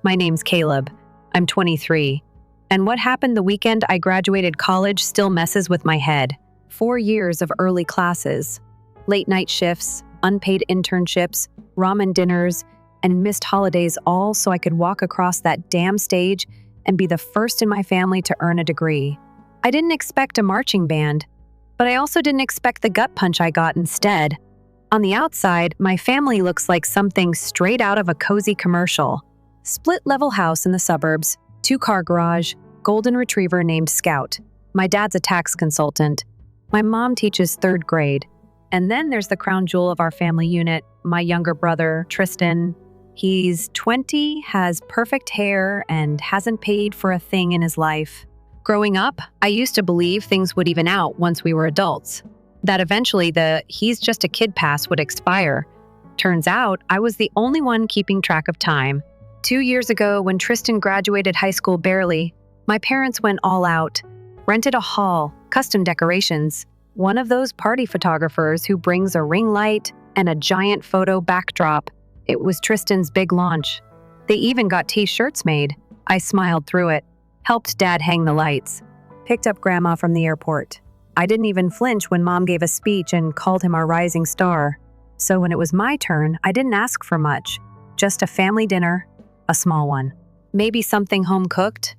My name's Caleb. I'm 23. And what happened the weekend I graduated college still messes with my head. 4 years of early classes, late night shifts, unpaid internships, ramen dinners, and missed holidays, all so I could walk across that damn stage and be the first in my family to earn a degree. I didn't expect a marching band, but I also didn't expect the gut punch I got instead. On the outside, my family looks like something straight out of a cozy commercial. Split-level house in the suburbs, 2-car garage, golden retriever named Scout. My dad's a tax consultant. My mom teaches 3rd grade. And then there's the crown jewel of our family unit, my younger brother, Tristan. He's 20, has perfect hair, and hasn't paid for a thing in his life. Growing up, I used to believe things would even out once we were adults. That eventually the "he's just a kid" pass would expire. Turns out, I was the only one keeping track of time. 2 years ago, when Tristan graduated high school barely, my parents went all out, rented a hall, custom decorations, one of those party photographers who brings a ring light and a giant photo backdrop. It was Tristan's big launch. They even got t-shirts made. I smiled through it, helped Dad hang the lights, picked up Grandma from the airport. I didn't even flinch when Mom gave a speech and called him our rising star. So when it was my turn, I didn't ask for much. Just a family dinner, a small one. Maybe something home-cooked?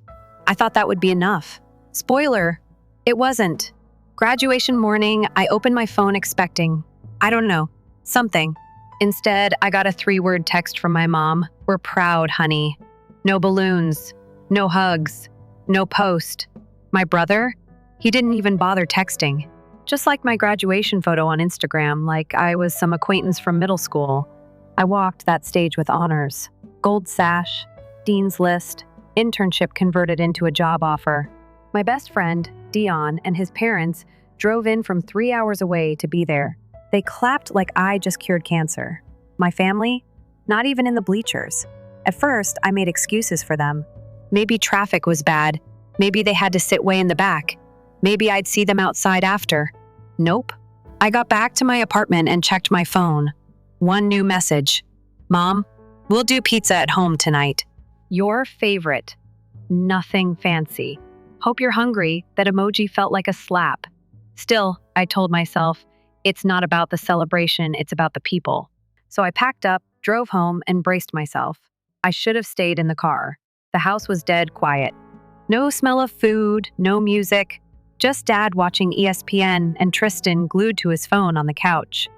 I thought that would be enough. Spoiler, it wasn't. Graduation morning, I opened my phone expecting, I don't know, something. Instead, I got a 3-word text from my mom. "We're proud, honey." No balloons, no hugs, no post. My brother? He didn't even bother texting. Just like my graduation photo on Instagram, like I was some acquaintance from middle school. I walked that stage with honors. Gold sash, dean's list, internship converted into a job offer. My best friend, Dion, and his parents drove in from 3 hours away to be there. They clapped like I just cured cancer. My family? Not even in the bleachers. At first, I made excuses for them. Maybe traffic was bad. Maybe they had to sit way in the back. Maybe I'd see them outside after. Nope. I got back to my apartment and checked my phone. One new message. "Mom, we'll do pizza at home tonight. Your favorite. Nothing fancy. Hope you're hungry." That emoji felt like a slap. Still, I told myself, it's not about the celebration, it's about the people. So I packed up, drove home, and braced myself. I should have stayed in the car. The house was dead quiet. No smell of food, no music. Just Dad watching ESPN and Tristan glued to his phone on the couch.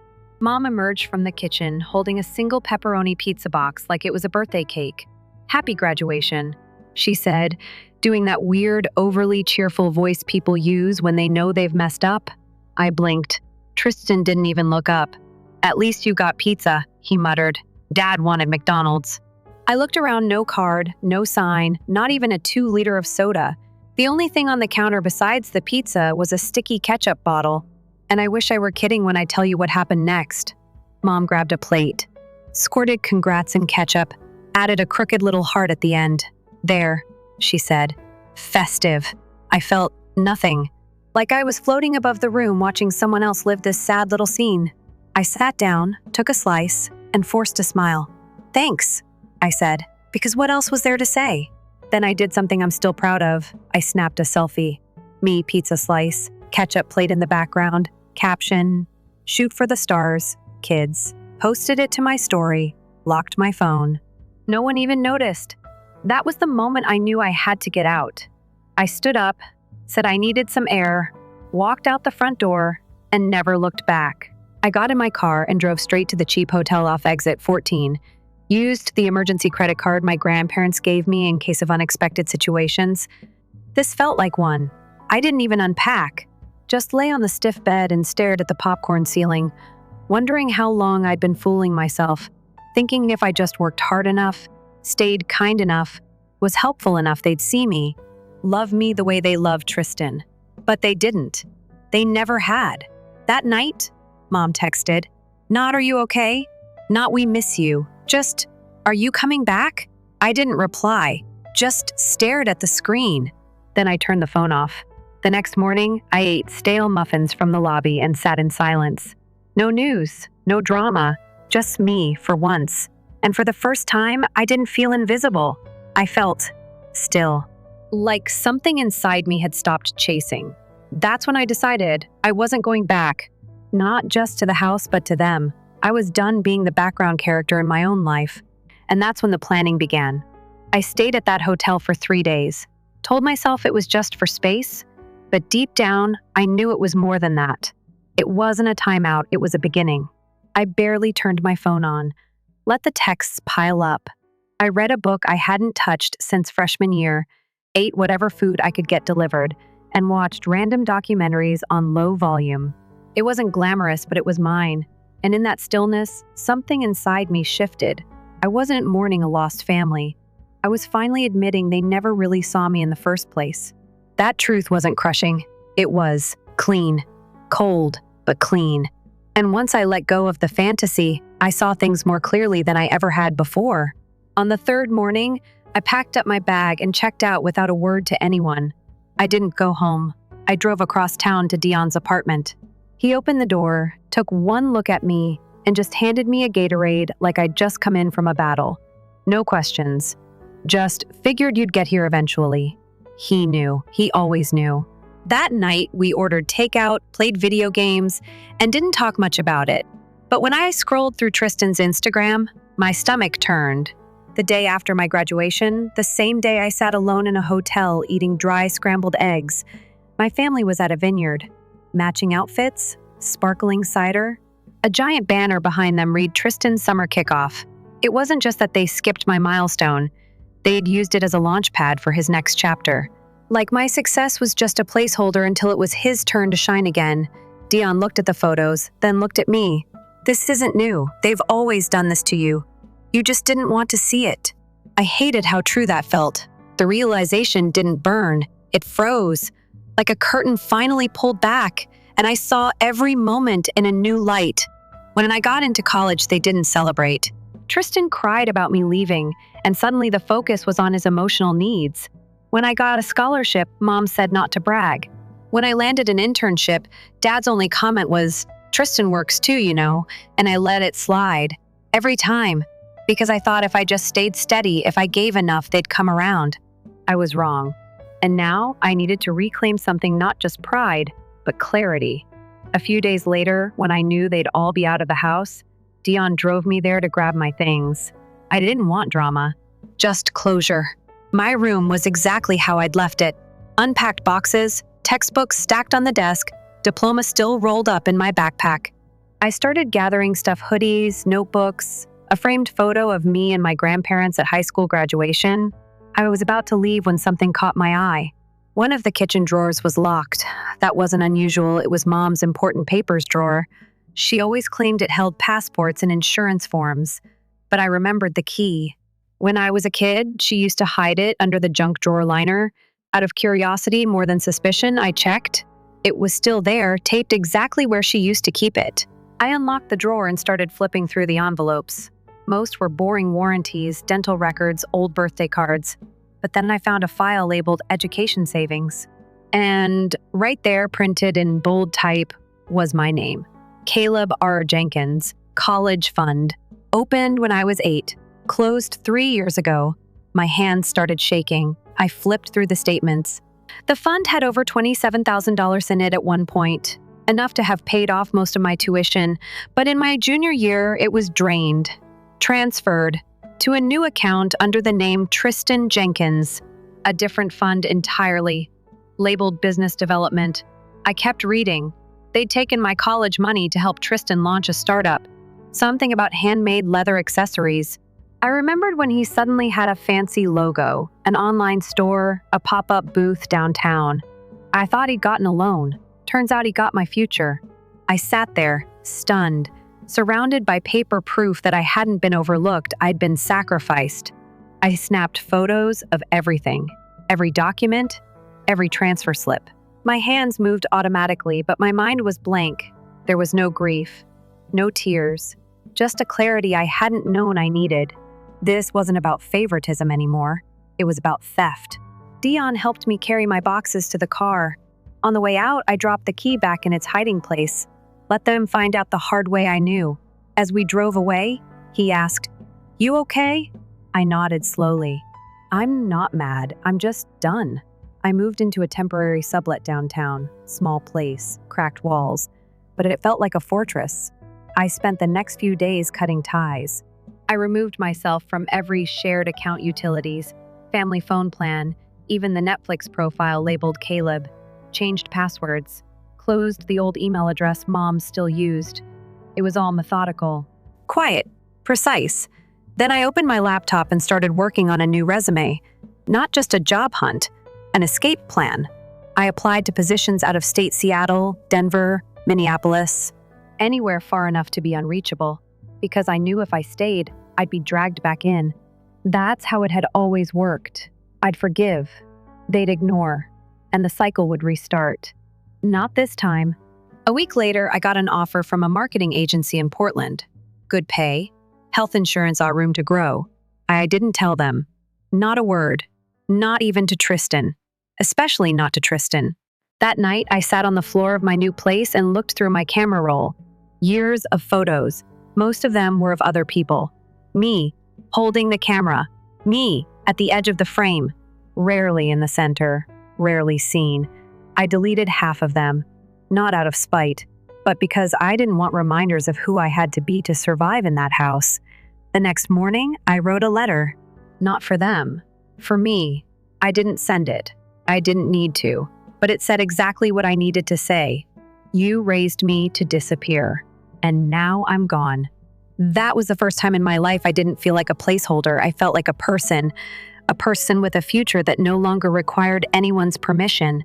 Mom emerged from the kitchen holding a single pepperoni pizza box like it was a birthday cake. "Happy graduation," she said, doing that weird, overly cheerful voice people use when they know they've messed up. I blinked. Tristan didn't even look up. "At least you got pizza," he muttered. "Dad wanted McDonald's." I looked around, no card, no sign, not even a 2-liter of soda. The only thing on the counter besides the pizza was a sticky ketchup bottle. And I wish I were kidding when I tell you what happened next. Mom grabbed a plate, squirted congrats and ketchup, added a crooked little heart at the end. "There," she said. Festive. I felt nothing. Like I was floating above the room watching someone else live this sad little scene. I sat down, took a slice, and forced a smile. "Thanks," I said, because what else was there to say? Then I did something I'm still proud of. I snapped a selfie. Me, pizza slice, ketchup plate in the background, caption, "Shoot for the stars, kids." Posted it to my story, locked my phone. No one even noticed. That was the moment I knew I had to get out. I stood up, said I needed some air, walked out the front door, and never looked back. I got in my car and drove straight to the cheap hotel off exit 14. Used the emergency credit card my grandparents gave me in case of unexpected situations. This felt like one. I didn't even unpack. Just lay on the stiff bed and stared at the popcorn ceiling, wondering how long I'd been fooling myself, thinking if I just worked hard enough, stayed kind enough, was helpful enough they'd see me, love me the way they loved Tristan. But they didn't. They never had. That night, Mom texted, "Not 'Are you okay?' Not 'We miss you.' Just, 'Are you coming back?' I didn't reply, just stared at the screen. Then I turned the phone off. The next morning, I ate stale muffins from the lobby and sat in silence. No news, no drama, just me for once. And for the first time, I didn't feel invisible. I felt still, like something inside me had stopped chasing. That's when I decided I wasn't going back, not just to the house, but to them. I was done being the background character in my own life. And that's when the planning began. I stayed at that hotel for 3 days, told myself it was just for space, but deep down, I knew it was more than that. It wasn't a timeout, it was a beginning. I barely turned my phone on, let the texts pile up. I read a book I hadn't touched since freshman year, ate whatever food I could get delivered, and watched random documentaries on low volume. It wasn't glamorous, but it was mine. And in that stillness, something inside me shifted. I wasn't mourning a lost family. I was finally admitting they never really saw me in the first place. That truth wasn't crushing. It was clean. Cold, but clean. And once I let go of the fantasy, I saw things more clearly than I ever had before. On the third morning, I packed up my bag and checked out without a word to anyone. I didn't go home. I drove across town to Dion's apartment. He opened the door, took one look at me, and just handed me a Gatorade like I'd just come in from a battle. No questions. Just figured you'd get here eventually. He knew. He always knew. That night, we ordered takeout, played video games, and didn't talk much about it. But when I scrolled through Tristan's Instagram, my stomach turned. The day after my graduation, the same day I sat alone in a hotel eating dry scrambled eggs, my family was at a vineyard. Matching outfits, sparkling cider. A giant banner behind them read Tristan's summer kickoff. It wasn't just that they skipped my milestone. They'd used it as a launch pad for his next chapter. Like my success was just a placeholder until it was his turn to shine again. Dion looked at the photos, then looked at me. This isn't new. They've always done this to you. You just didn't want to see it. I hated how true that felt. The realization didn't burn. It froze. Like a curtain finally pulled back, and I saw every moment in a new light. When I got into college, they didn't celebrate. Tristan cried about me leaving, and suddenly the focus was on his emotional needs. When I got a scholarship, Mom said not to brag. When I landed an internship, Dad's only comment was, "Tristan works too, you know," and I let it slide. Every time. Because I thought if I just stayed steady, if I gave enough, they'd come around. I was wrong. And now I needed to reclaim something, not just pride, but clarity. A few days later, when I knew they'd all be out of the house, Dion drove me there to grab my things. I didn't want drama, just closure. My room was exactly how I'd left it. Unpacked boxes, textbooks stacked on the desk, diploma still rolled up in my backpack. I started gathering stuff, hoodies, notebooks, a framed photo of me and my grandparents at high school graduation. I was about to leave when something caught my eye. One of the kitchen drawers was locked. That wasn't unusual. It was Mom's important papers drawer. She always claimed it held passports and insurance forms, but I remembered the key. When I was a kid, she used to hide it under the junk drawer liner. Out of curiosity more than suspicion, I checked. It was still there, taped exactly where she used to keep it. I unlocked the drawer and started flipping through the envelopes. Most were boring warranties, dental records, old birthday cards. But then I found a file labeled Education Savings. And right there, printed in bold type, was my name. Caleb R. Jenkins, College Fund. Opened when I was 8. Closed 3 years ago. My hands started shaking. I flipped through the statements. The fund had over $27,000 in it at one point, enough to have paid off most of my tuition, but in my junior year, it was drained, transferred to a new account under the name Tristan Jenkins, a different fund entirely, labeled business development. I kept reading. They'd taken my college money to help Tristan launch a startup, something about handmade leather accessories. I remembered when he suddenly had a fancy logo, an online store, a pop-up booth downtown. I thought he'd gotten a loan. Turns out he got my future. I sat there, stunned, surrounded by paper proof that I hadn't been overlooked, I'd been sacrificed. I snapped photos of everything, every document, every transfer slip. My hands moved automatically, but my mind was blank. There was no grief, no tears, just a clarity I hadn't known I needed. This wasn't about favoritism anymore. It was about theft. Dion helped me carry my boxes to the car. On the way out, I dropped the key back in its hiding place. Let them find out the hard way I knew. As we drove away, he asked, "You okay?" I nodded slowly. I'm not mad, I'm just done. I moved into a temporary sublet downtown, small place, cracked walls, but it felt like a fortress. I spent the next few days cutting ties. I removed myself from every shared account utilities, family phone plan, even the Netflix profile labeled Caleb, changed passwords, closed the old email address Mom still used. It was all methodical. Quiet, precise. Then I opened my laptop and started working on a new resume. Not just a job hunt, an escape plan. I applied to positions out of state Seattle, Denver, Minneapolis, anywhere far enough to be unreachable, because I knew if I stayed, I'd be dragged back in. That's how it had always worked. I'd forgive, they'd ignore, and the cycle would restart. Not this time. A week later, I got an offer from a marketing agency in Portland. Good pay, health insurance, our room to grow. I didn't tell them. Not a word. Not even to Tristan. Especially not to Tristan. That night, I sat on the floor of my new place and looked through my camera roll. Years of photos. Most of them were of other people. Me, holding the camera. Me, at the edge of the frame. Rarely in the center. Rarely seen. I deleted half of them. Not out of spite, but because I didn't want reminders of who I had to be to survive in that house. The next morning, I wrote a letter. Not for them. For me. I didn't send it. I didn't need to. But it said exactly what I needed to say. You raised me to disappear. And now I'm gone. That was the first time in my life I didn't feel like a placeholder. I felt like a person with a future that no longer required anyone's permission.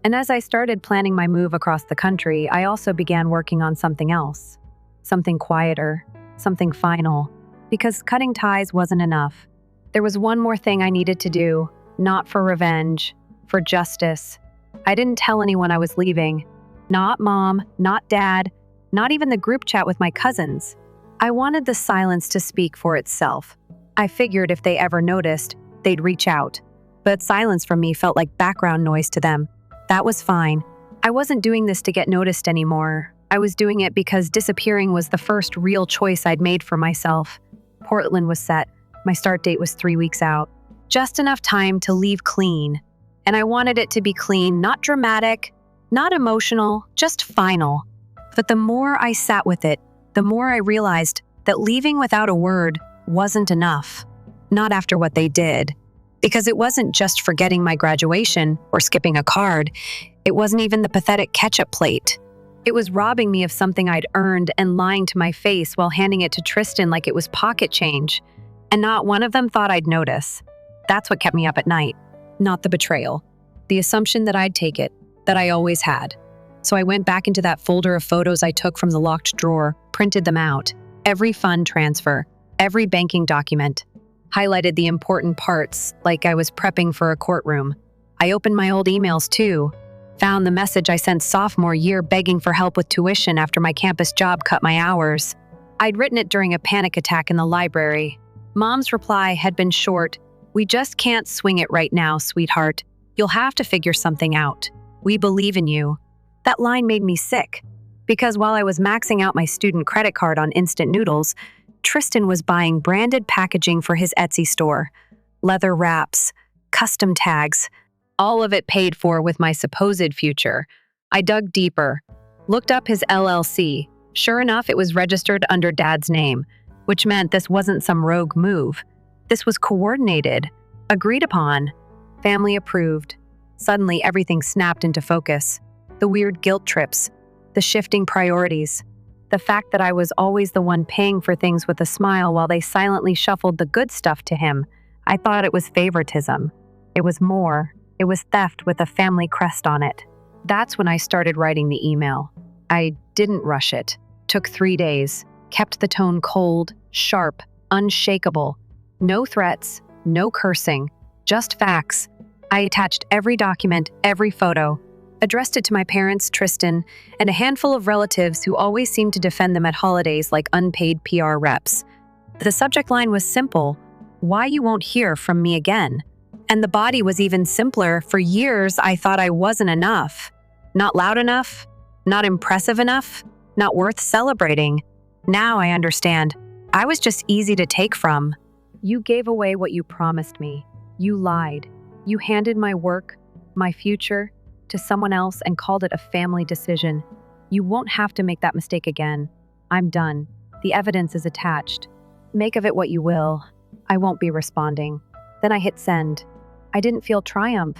And as I started planning my move across the country, I also began working on something else. Something quieter, something final. Because cutting ties wasn't enough. There was one more thing I needed to do, not for revenge, for justice. I didn't tell anyone I was leaving. Not Mom, not Dad, not even the group chat with my cousins. I wanted the silence to speak for itself. I figured if they ever noticed, they'd reach out. But silence from me felt like background noise to them. That was fine. I wasn't doing this to get noticed anymore. I was doing it because disappearing was the first real choice I'd made for myself. Portland was set. My start date was 3 weeks out. Just enough time to leave clean. And I wanted it to be clean, not dramatic, not emotional, just final. But the more I sat with it, the more I realized that leaving without a word wasn't enough. Not after what they did. Because it wasn't just forgetting my graduation or skipping a card. It wasn't even the pathetic ketchup plate. It was robbing me of something I'd earned and lying to my face while handing it to Tristan like it was pocket change. And not one of them thought I'd notice. That's what kept me up at night. Not the betrayal. The assumption that I'd take it, that I always had. So I went back into that folder of photos I took from the locked drawer, printed them out. Every fund transfer, every banking document. Highlighted the important parts, like I was prepping for a courtroom. I opened my old emails too. Found the message I sent sophomore year begging for help with tuition after my campus job cut my hours. I'd written it during a panic attack in the library. Mom's reply had been short. We just can't swing it right now, sweetheart. You'll have to figure something out. We believe in you. That line made me sick. Because while I was maxing out my student credit card on instant noodles, Tristan was buying branded packaging for his Etsy store. Leather wraps, custom tags, all of it paid for with my supposed future. I dug deeper, looked up his LLC. Sure enough, it was registered under Dad's name, which meant this wasn't some rogue move. This was coordinated, agreed upon, family approved. Suddenly, everything snapped into focus. The weird guilt trips, the shifting priorities, the fact that I was always the one paying for things with a smile while they silently shuffled the good stuff to him. I thought it was favoritism. It was more. It was theft with a family crest on it. That's when I started writing the email. I didn't rush it. Took 3 days. Kept the tone cold, sharp, unshakable. No threats, no cursing, just facts. I attached every document, every photo. Addressed it to my parents, Tristan, and a handful of relatives who always seemed to defend them at holidays like unpaid PR reps. The subject line was simple, why you won't hear from me again. And the body was even simpler. For years, I thought I wasn't enough. Not loud enough, not impressive enough, not worth celebrating. Now I understand. I was just easy to take from. You gave away what you promised me. You lied. You handed my work, my future, to someone else and called it a family decision. You won't have to make that mistake again. I'm done. The evidence is attached. Make of it what you will. I won't be responding. Then I hit send. I didn't feel triumph.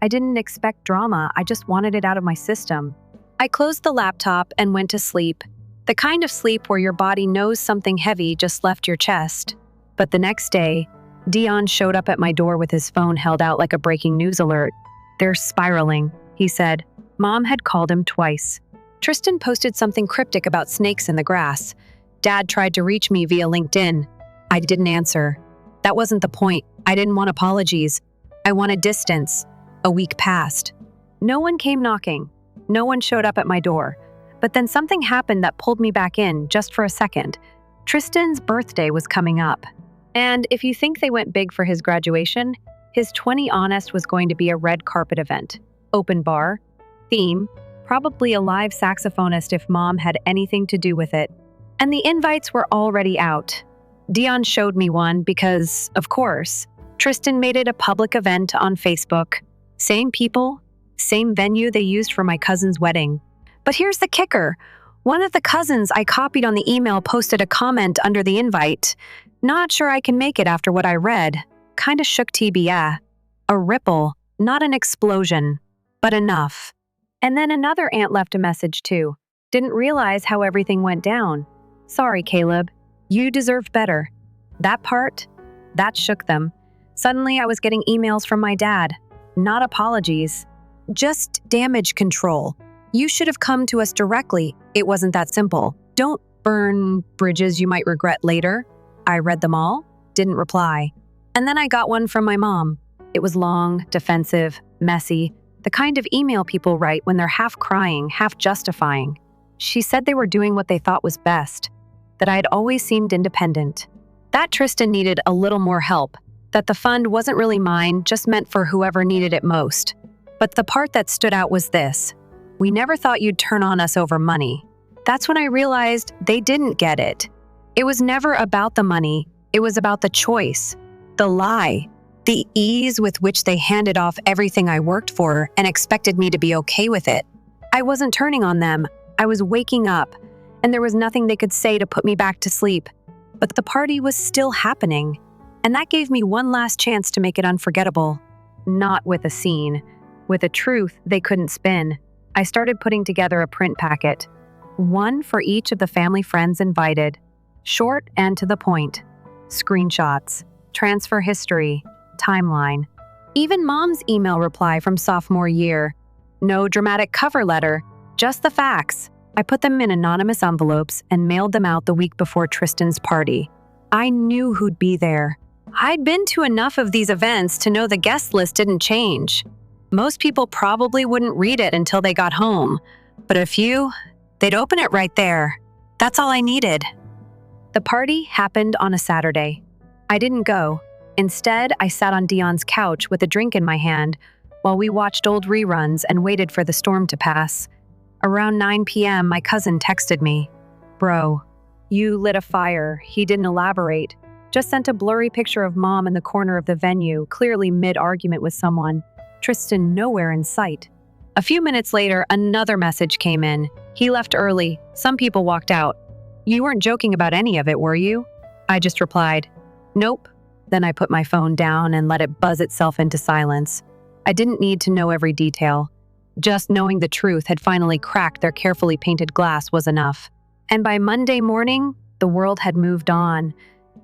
I didn't expect drama. I just wanted it out of my system. I closed the laptop and went to sleep. The kind of sleep where your body knows something heavy just left your chest. But the next day, Dion showed up at my door with his phone held out like a breaking news alert. "They're spiraling," he said. Mom had called him twice. Tristan posted something cryptic about snakes in the grass. Dad tried to reach me via LinkedIn. I didn't answer. That wasn't the point. I didn't want apologies. I wanted distance. A week passed. No one came knocking. No one showed up at my door. But then something happened that pulled me back in just for a second. Tristan's birthday was coming up. And if you think they went big for his graduation, his 20 Honest was going to be a red carpet event. Open bar, theme, probably a live saxophonist if Mom had anything to do with it. And the invites were already out. Dion showed me one because, of course, Tristan made it a public event on Facebook. Same people, same venue they used for my cousin's wedding. But here's the kicker. One of the cousins I copied on the email posted a comment under the invite. "Not sure I can make it after what I read." Kinda shook TBA. A ripple, not an explosion, but enough. And then another aunt left a message too. "Didn't realize how everything went down. Sorry, Caleb. You deserved better." That part, that shook them. Suddenly I was getting emails from my dad. Not apologies, just damage control. "You should have come to us directly. It wasn't that simple. Don't burn bridges you might regret later." I read them all, didn't reply. And then I got one from my mom. It was long, defensive, messy, the kind of email people write when they're half crying, half justifying. She said they were doing what they thought was best, that I had always seemed independent, that Tristan needed a little more help, that the fund wasn't really mine, just meant for whoever needed it most. But the part that stood out was this: "We never thought you'd turn on us over money." That's when I realized they didn't get it. It was never about the money, it was about the choice, the lie, the ease with which they handed off everything I worked for and expected me to be okay with it. I wasn't turning on them, I was waking up, and there was nothing they could say to put me back to sleep. But the party was still happening, and that gave me one last chance to make it unforgettable. Not with a scene, with a truth they couldn't spin. I started putting together a print packet, one for each of the family friends invited, short and to the point. Screenshots, transfer history, timeline. Even Mom's email reply from sophomore year. No dramatic cover letter, just the facts. I put them in anonymous envelopes and mailed them out the week before Tristan's party. I knew who'd be there. I'd been to enough of these events to know the guest list didn't change. Most people probably wouldn't read it until they got home, but a few, they'd open it right there. That's all I needed. The party happened on a Saturday. I didn't go. Instead, I sat on Dion's couch with a drink in my hand while we watched old reruns and waited for the storm to pass. Around 9 p.m., my cousin texted me. "Bro, you lit a fire." He didn't elaborate, just sent a blurry picture of Mom in the corner of the venue, clearly mid-argument with someone. Tristan nowhere in sight. A few minutes later, another message came in. "He left early. Some people walked out." "You weren't joking about any of it, were you?" I just replied, "Nope." Then I put my phone down and let it buzz itself into silence. I didn't need to know every detail. Just knowing the truth had finally cracked their carefully painted glass was enough. And by Monday morning, the world had moved on.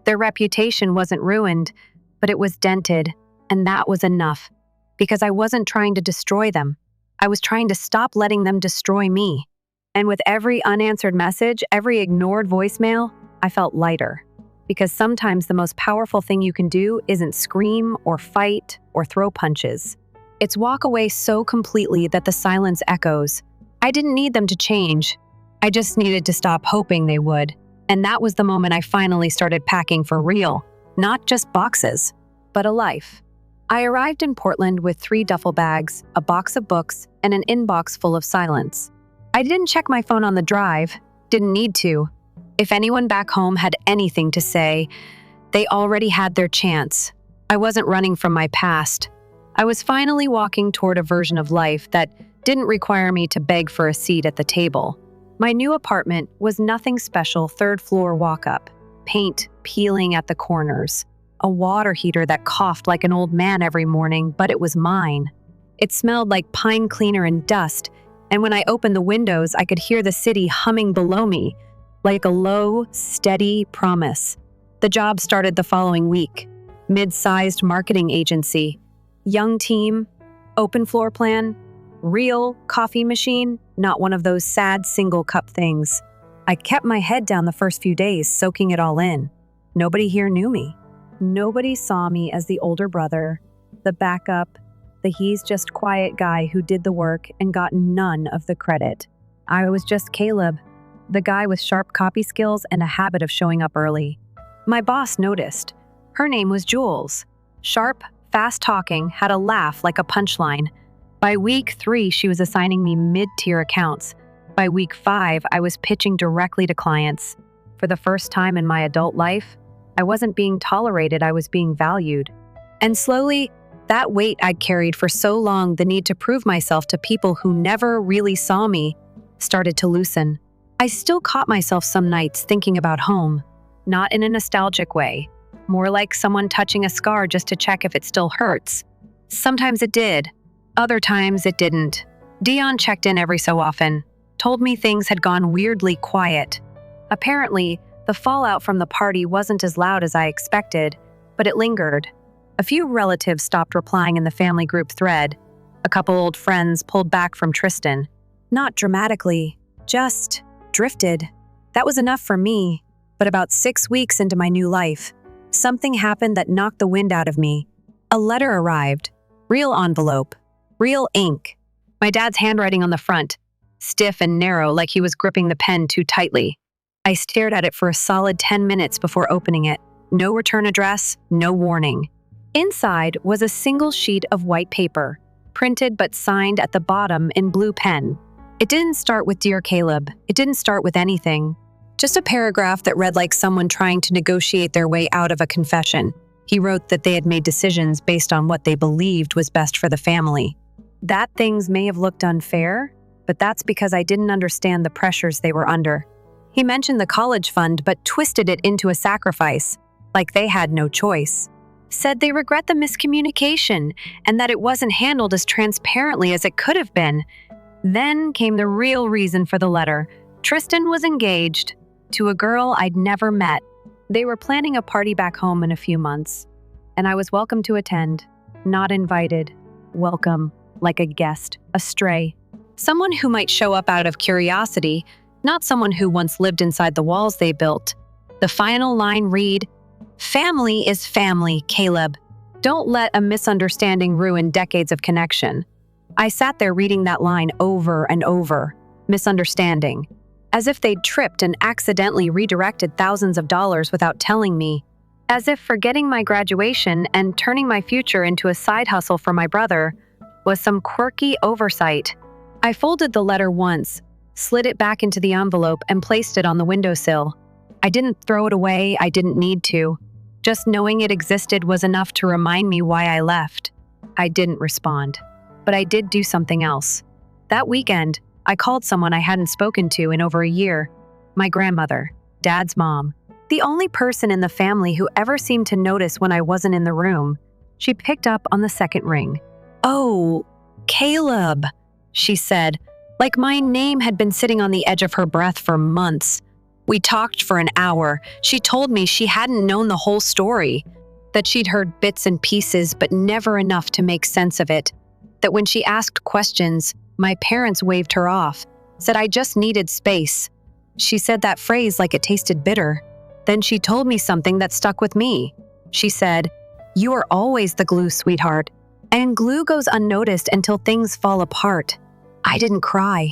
Their reputation wasn't ruined, but it was dented, and that was enough. Because I wasn't trying to destroy them. I was trying to stop letting them destroy me. And with every unanswered message, every ignored voicemail, I felt lighter. Because sometimes the most powerful thing you can do isn't scream or fight or throw punches. It's walk away so completely that the silence echoes. I didn't need them to change. I just needed to stop hoping they would. And that was the moment I finally started packing for real. Not just boxes, but a life. I arrived in Portland with 3 duffel bags, a box of books, and an inbox full of silence. I didn't check my phone on the drive, didn't need to. If anyone back home had anything to say, they already had their chance. I wasn't running from my past. I was finally walking toward a version of life that didn't require me to beg for a seat at the table. My new apartment was nothing special, third-floor walk-up, paint peeling at the corners, a water heater that coughed like an old man every morning, but it was mine. It smelled like pine cleaner and dust, and when I opened the windows, I could hear the city humming below me, like a low, steady promise. The job started the following week. Mid-sized marketing agency, young team, open floor plan, real coffee machine, not one of those sad single-cup things. I kept my head down the first few days, soaking it all in. Nobody here knew me. Nobody saw me as the older brother, the backup, the he's just quiet guy who did the work and got none of the credit. I was just Caleb, the guy with sharp copy skills and a habit of showing up early. My boss noticed. Her name was Jules. Sharp, fast-talking, had a laugh like a punchline. By week 3, she was assigning me mid-tier accounts. By week 5, I was pitching directly to clients. For the first time in my adult life, I wasn't being tolerated, I was being valued. And slowly, that weight I'd carried for so long, the need to prove myself to people who never really saw me, started to loosen. I still caught myself some nights thinking about home, not in a nostalgic way, more like someone touching a scar just to check if it still hurts. Sometimes it did, other times it didn't. Dion checked in every so often, told me things had gone weirdly quiet. Apparently, the fallout from the party wasn't as loud as I expected, but it lingered. A few relatives stopped replying in the family group thread. A couple old friends pulled back from Tristan. Not dramatically, just drifted. That was enough for me, but about 6 weeks into my new life, something happened that knocked the wind out of me. A letter arrived. Real envelope. Real ink. My dad's handwriting on the front, stiff and narrow like he was gripping the pen too tightly. I stared at it for a solid 10 minutes before opening it. No return address, no warning. Inside was a single sheet of white paper, printed but signed at the bottom in blue pen. It didn't start with Dear Caleb. It didn't start with anything. Just a paragraph that read like someone trying to negotiate their way out of a confession. He wrote that they had made decisions based on what they believed was best for the family. That things may have looked unfair, but that's because I didn't understand the pressures they were under. He mentioned the college fund, but twisted it into a sacrifice, like they had no choice. Said they regret the miscommunication and that it wasn't handled as transparently as it could have been. Then came the real reason for the letter. Tristan was engaged to a girl I'd never met. They were planning a party back home in a few months, and I was welcome to attend. Not invited. Welcome, like a guest, a stray. Someone who might show up out of curiosity, not someone who once lived inside the walls they built. The final line read, "Family is family, Caleb. Don't let a misunderstanding ruin decades of connection." I sat there reading that line over and over. Misunderstanding. As if they'd tripped and accidentally redirected thousands of dollars without telling me. As if forgetting my graduation and turning my future into a side hustle for my brother was some quirky oversight. I folded the letter once, slid it back into the envelope, and placed it on the windowsill. I didn't throw it away, I didn't need to. Just knowing it existed was enough to remind me why I left. I didn't respond, but I did do something else. That weekend, I called someone I hadn't spoken to in over a year. My grandmother, Dad's mom. The only person in the family who ever seemed to notice when I wasn't in the room. She picked up on the second ring. "Oh, Caleb," she said, like my name had been sitting on the edge of her breath for months. We talked for an hour. She told me she hadn't known the whole story, that she'd heard bits and pieces but never enough to make sense of it, that when she asked questions, my parents waved her off, said I just needed space. She said that phrase like it tasted bitter. Then she told me something that stuck with me. She said, "You are always the glue, sweetheart, and glue goes unnoticed until things fall apart." I didn't cry,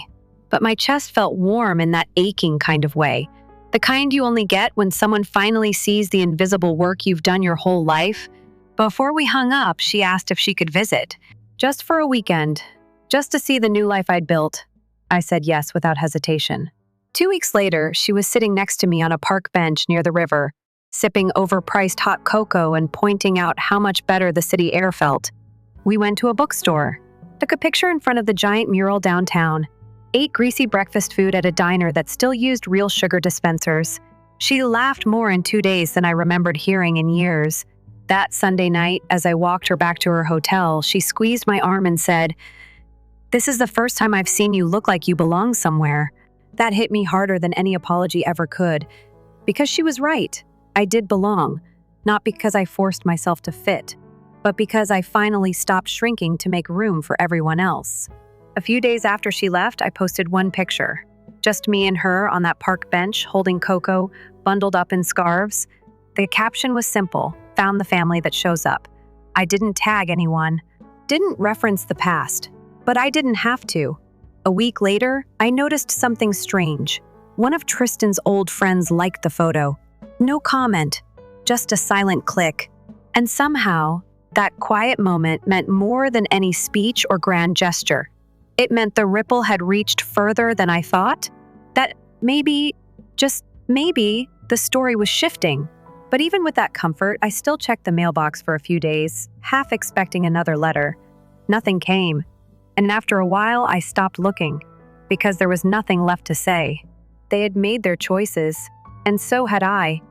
but my chest felt warm in that aching kind of way. The kind you only get when someone finally sees the invisible work you've done your whole life. Before we hung up, she asked if she could visit, just for a weekend, just to see the new life I'd built. I said yes without hesitation. 2 weeks later, she was sitting next to me on a park bench near the river, sipping overpriced hot cocoa and pointing out how much better the city air felt. We went to a bookstore, took a picture in front of the giant mural downtown, ate greasy breakfast food at a diner that still used real sugar dispensers. She laughed more in 2 days than I remembered hearing in years. That Sunday night, as I walked her back to her hotel, she squeezed my arm and said, "This is the first time I've seen you look like you belong somewhere." That hit me harder than any apology ever could. Because she was right. I did belong. Not because I forced myself to fit, but because I finally stopped shrinking to make room for everyone else. A few days after she left, I posted one picture. Just me and her on that park bench, holding cocoa, bundled up in scarves. The caption was simple: "Found the family that shows up." I didn't tag anyone, didn't reference the past, but I didn't have to. A week later, I noticed something strange. One of Tristan's old friends liked the photo. No comment, just a silent click. And somehow, that quiet moment meant more than any speech or grand gesture. It meant the ripple had reached further than I thought, that maybe, just maybe, the story was shifting. But even with that comfort, I still checked the mailbox for a few days, half expecting another letter. Nothing came. And after a while, I stopped looking, because there was nothing left to say. They had made their choices, and so had I.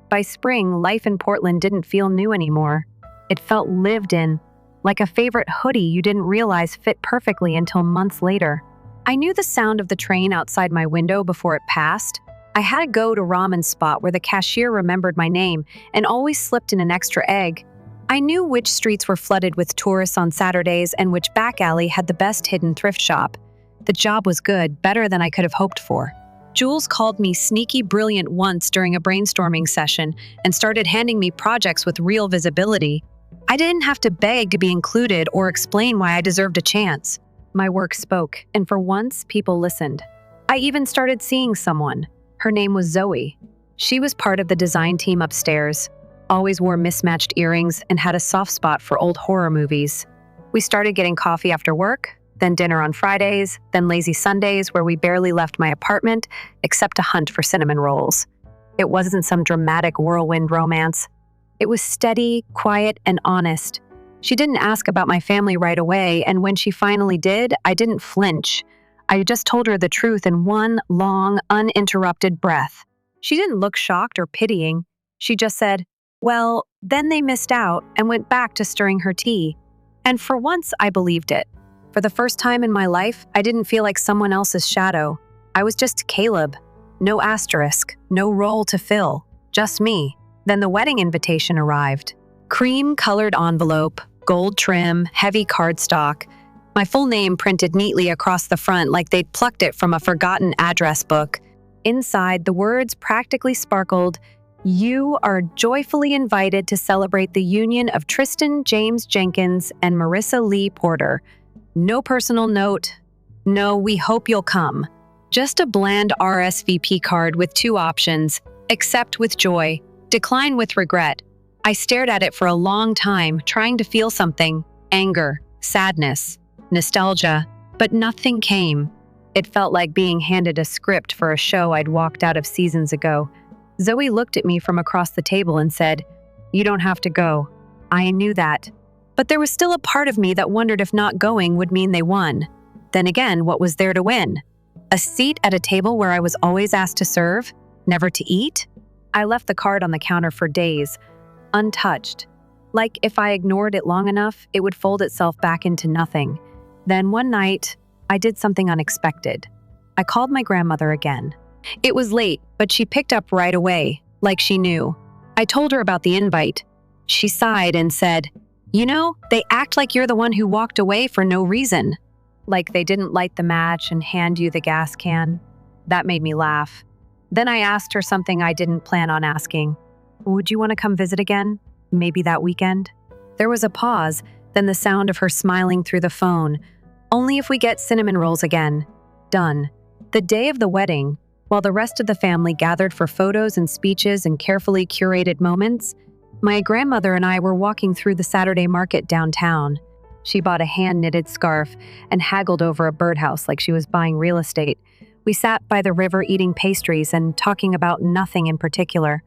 By spring, life in Portland didn't feel new anymore. It felt lived in, like a favorite hoodie you didn't realize fit perfectly until months later. I knew the sound of the train outside my window before it passed. I had to go to ramen spot where the cashier remembered my name and always slipped in an extra egg. I knew which streets were flooded with tourists on Saturdays and which back alley had the best hidden thrift shop. The job was good, better than I could have hoped for. Jules called me sneaky brilliant once during a brainstorming session and started handing me projects with real visibility. I didn't have to beg to be included or explain why I deserved a chance. My work spoke, and for once, people listened. I even started seeing someone. Her name was Zoe. She was part of the design team upstairs, always wore mismatched earrings, and had a soft spot for old horror movies. We started getting coffee after work, then dinner on Fridays, then lazy Sundays where we barely left my apartment except to hunt for cinnamon rolls. It wasn't some dramatic whirlwind romance. It was steady, quiet, and honest. She didn't ask about my family right away, and when she finally did, I didn't flinch. I just told her the truth in one long, uninterrupted breath. She didn't look shocked or pitying. She just said, "Well, then they missed out," and went back to stirring her tea. And for once, I believed it. For the first time in my life, I didn't feel like someone else's shadow. I was just Caleb. No asterisk, no role to fill, just me. Then the wedding invitation arrived. Cream-colored envelope, gold trim, heavy cardstock. My full name printed neatly across the front like they'd plucked it from a forgotten address book. Inside, the words practically sparkled, "You are joyfully invited to celebrate the union of Tristan James Jenkins and Marissa Lee Porter. No personal note. No, we hope you'll come." Just a bland RSVP card with 2 options: accept with joy, decline with regret. I stared at it for a long time, trying to feel something: anger, sadness, nostalgia, but nothing came. It felt like being handed a script for a show I'd walked out of seasons ago. Zoe looked at me from across the table and said, "You don't have to go." I knew that. But there was still a part of me that wondered if not going would mean they won. Then again, what was there to win? A seat at a table where I was always asked to serve? Never to eat? I left the card on the counter for days, untouched. Like if I ignored it long enough, it would fold itself back into nothing. Then one night, I did something unexpected. I called my grandmother again. It was late, but she picked up right away, like she knew. I told her about the invite. She sighed and said, "You know, they act like you're the one who walked away for no reason. Like they didn't light the match and hand you the gas can." That made me laugh. Then I asked her something I didn't plan on asking. "Would you want to come visit again? Maybe that weekend?" There was a pause, then the sound of her smiling through the phone. "Only if we get cinnamon rolls again." Done. The day of the wedding, while the rest of the family gathered for photos and speeches and carefully curated moments, my grandmother and I were walking through the Saturday market downtown. She bought a hand-knitted scarf and haggled over a birdhouse like she was buying real estate. We sat by the river eating pastries and talking about nothing in particular.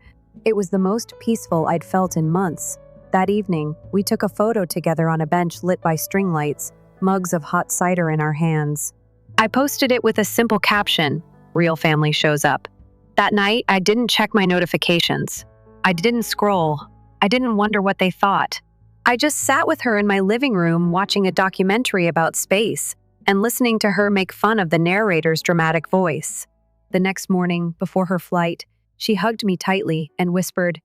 It was the most peaceful I'd felt in months. That evening, we took a photo together on a bench lit by string lights, mugs of hot cider in our hands. I posted it with a simple caption, "Real family shows up." That night, I didn't check my notifications. I didn't scroll. I didn't wonder what they thought. I just sat with her in my living room watching a documentary about space and listening to her make fun of the narrator's dramatic voice. The next morning, before her flight, she hugged me tightly and whispered,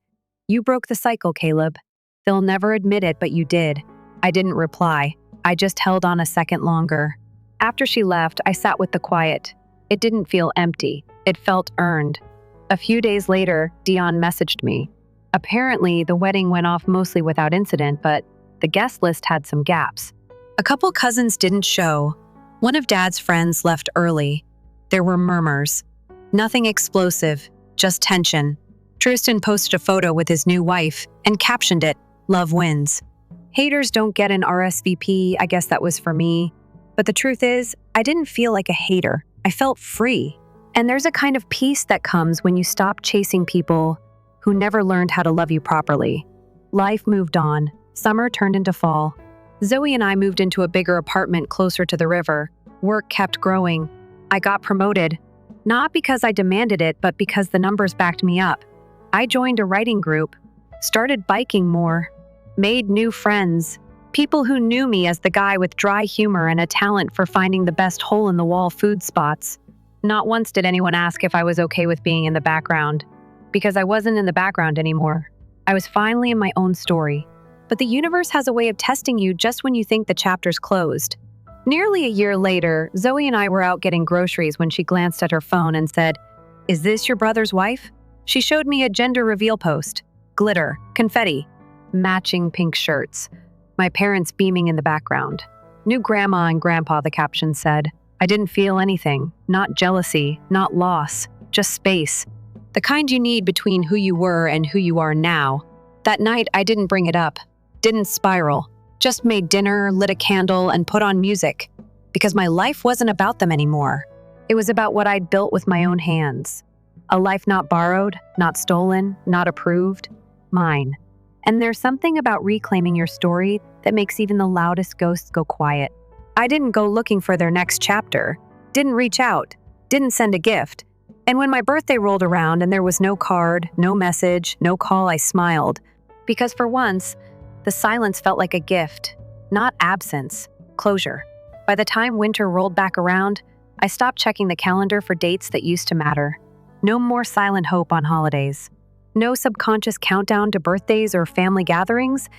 "You broke the cycle, Caleb. They'll never admit it, but you did." I didn't reply. I just held on a second longer. After she left, I sat with the quiet. It didn't feel empty. It felt earned. A few days later, Dion messaged me. Apparently, the wedding went off mostly without incident, but the guest list had some gaps. A couple cousins didn't show. One of Dad's friends left early. There were murmurs. Nothing explosive, just tension. Tristan posted a photo with his new wife and captioned it, "Love wins." Haters don't get an RSVP, I guess that was for me. But the truth is, I didn't feel like a hater. I felt free. And there's a kind of peace that comes when you stop chasing people who never learned how to love you properly. Life moved on. Summer turned into fall. Zoe and I moved into a bigger apartment closer to the river. Work kept growing. I got promoted. Not because I demanded it, but because the numbers backed me up. I joined a writing group, started biking more, made new friends, people who knew me as the guy with dry humor and a talent for finding the best hole-in-the-wall food spots. Not once did anyone ask if I was okay with being in the background, because I wasn't in the background anymore. I was finally in my own story. But the universe has a way of testing you just when you think the chapter's closed. Nearly a year later, Zoe and I were out getting groceries when she glanced at her phone and said, "Is this your brother's wife?" She showed me a gender reveal post. Glitter, confetti, matching pink shirts. My parents beaming in the background. New grandma and grandpa, the caption said. I didn't feel anything. Not jealousy, not loss, just space. The kind you need between who you were and who you are now. That night, I didn't bring it up. Didn't spiral. Just made dinner, lit a candle, and put on music. Because my life wasn't about them anymore. It was about what I'd built with my own hands. A life not borrowed, not stolen, not approved. Mine. And there's something about reclaiming your story that makes even the loudest ghosts go quiet. I didn't go looking for their next chapter. Didn't reach out. Didn't send a gift. And when my birthday rolled around and there was no card, no message, no call, I smiled. Because for once, the silence felt like a gift, not absence, closure. By the time winter rolled back around, I stopped checking the calendar for dates that used to matter. No more silent hope on holidays. No subconscious countdown to birthdays or family gatherings.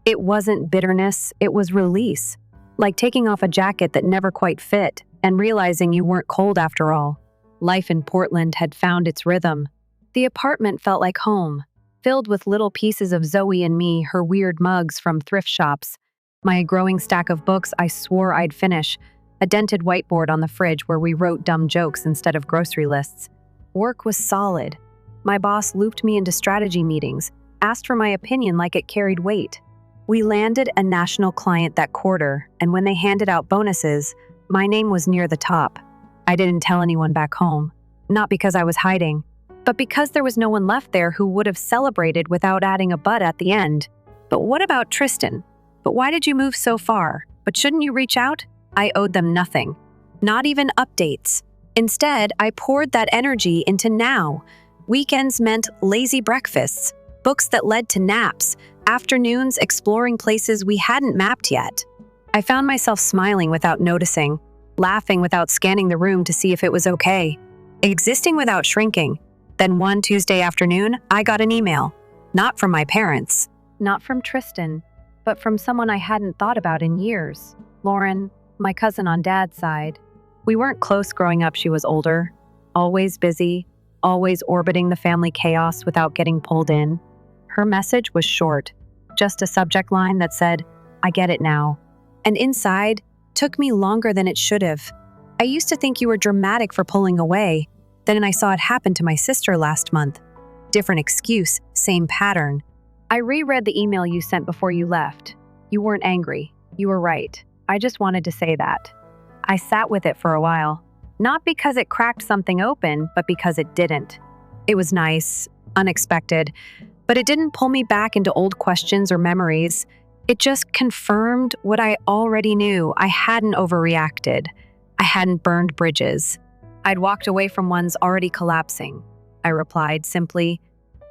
It wasn't bitterness, it was release. Like taking off a jacket that never quite fit and realizing you weren't cold after all. Life in Portland had found its rhythm. The apartment felt like home, filled with little pieces of Zoe and me, her weird mugs from thrift shops, my growing stack of books I swore I'd finish, a dented whiteboard on the fridge where we wrote dumb jokes instead of grocery lists. Work was solid. My boss looped me into strategy meetings, asked for my opinion like it carried weight. We landed a national client that quarter, and when they handed out bonuses, my name was near the top. I didn't tell anyone back home, not because I was hiding, but because there was no one left there who would have celebrated without adding a but at the end. But what about Tristan? But why did you move so far? But shouldn't you reach out? I owed them nothing, not even updates. Instead, I poured that energy into now. Weekends meant lazy breakfasts, books that led to naps, afternoons exploring places we hadn't mapped yet. I found myself smiling without noticing, laughing without scanning the room to see if it was okay, existing without shrinking. Then one Tuesday afternoon, I got an email. Not from my parents, not from Tristan, but from someone I hadn't thought about in years. Lauren, my cousin on Dad's side. We weren't close growing up. She was older, always busy, always orbiting the family chaos without getting pulled in. Her message was short, just a subject line that said, "I get it now." And inside, took me longer than it should have. I used to think you were dramatic for pulling away. Then I saw it happen to my sister last month. Different excuse, same pattern. I reread the email you sent before you left. You weren't angry. You were right. I just wanted to say that. I sat with it for a while. Not because it cracked something open, but because it didn't. It was nice, unexpected, but it didn't pull me back into old questions or memories. It just confirmed what I already knew. I hadn't overreacted. I hadn't burned bridges. I'd walked away from ones already collapsing. I replied simply,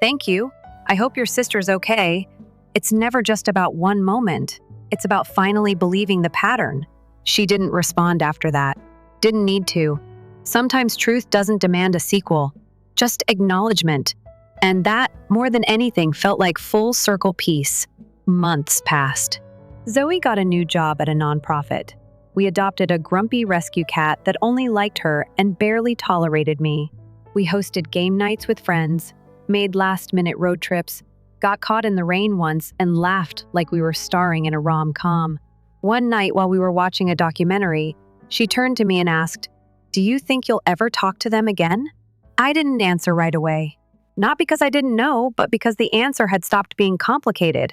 "Thank you. I hope your sister's okay." It's never just about one moment. It's about finally believing the pattern. She didn't respond after that. Didn't need to. Sometimes truth doesn't demand a sequel, just acknowledgement. And that, more than anything, felt like full circle peace. Months passed. Zoe got a new job at a nonprofit. We adopted a grumpy rescue cat that only liked her and barely tolerated me. We hosted game nights with friends, made last-minute road trips, got caught in the rain once, and laughed like we were starring in a rom-com. One night while we were watching a documentary, she turned to me and asked, "Do you think you'll ever talk to them again?" I didn't answer right away. Not because I didn't know, but because the answer had stopped being complicated.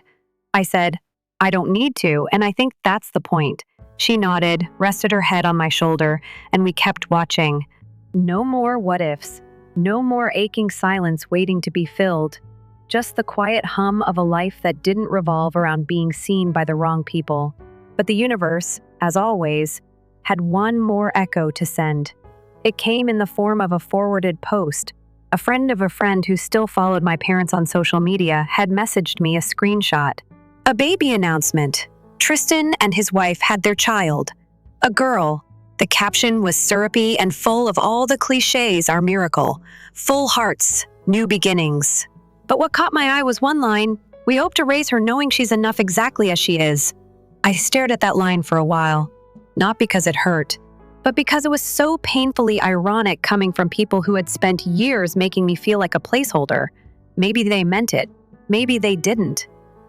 I said, "I don't need to, and I think that's the point." She nodded, rested her head on my shoulder, and we kept watching. No more what-ifs. No more aching silence waiting to be filled. Just the quiet hum of a life that didn't revolve around being seen by the wrong people. But the universe, as always, had one more echo to send. It came in the form of a forwarded post. A friend of a friend who still followed my parents on social media had messaged me a screenshot. A baby announcement. Tristan and his wife had their child. A girl. The caption was syrupy and full of all the cliches our miracle. Full hearts, new beginnings. But what caught my eye was one line, "We hope to raise her knowing she's enough exactly as she is." I stared at that line for a while, not because it hurt, but because it was so painfully ironic coming from people who had spent years making me feel like a placeholder. Maybe they meant it. Maybe they didn't.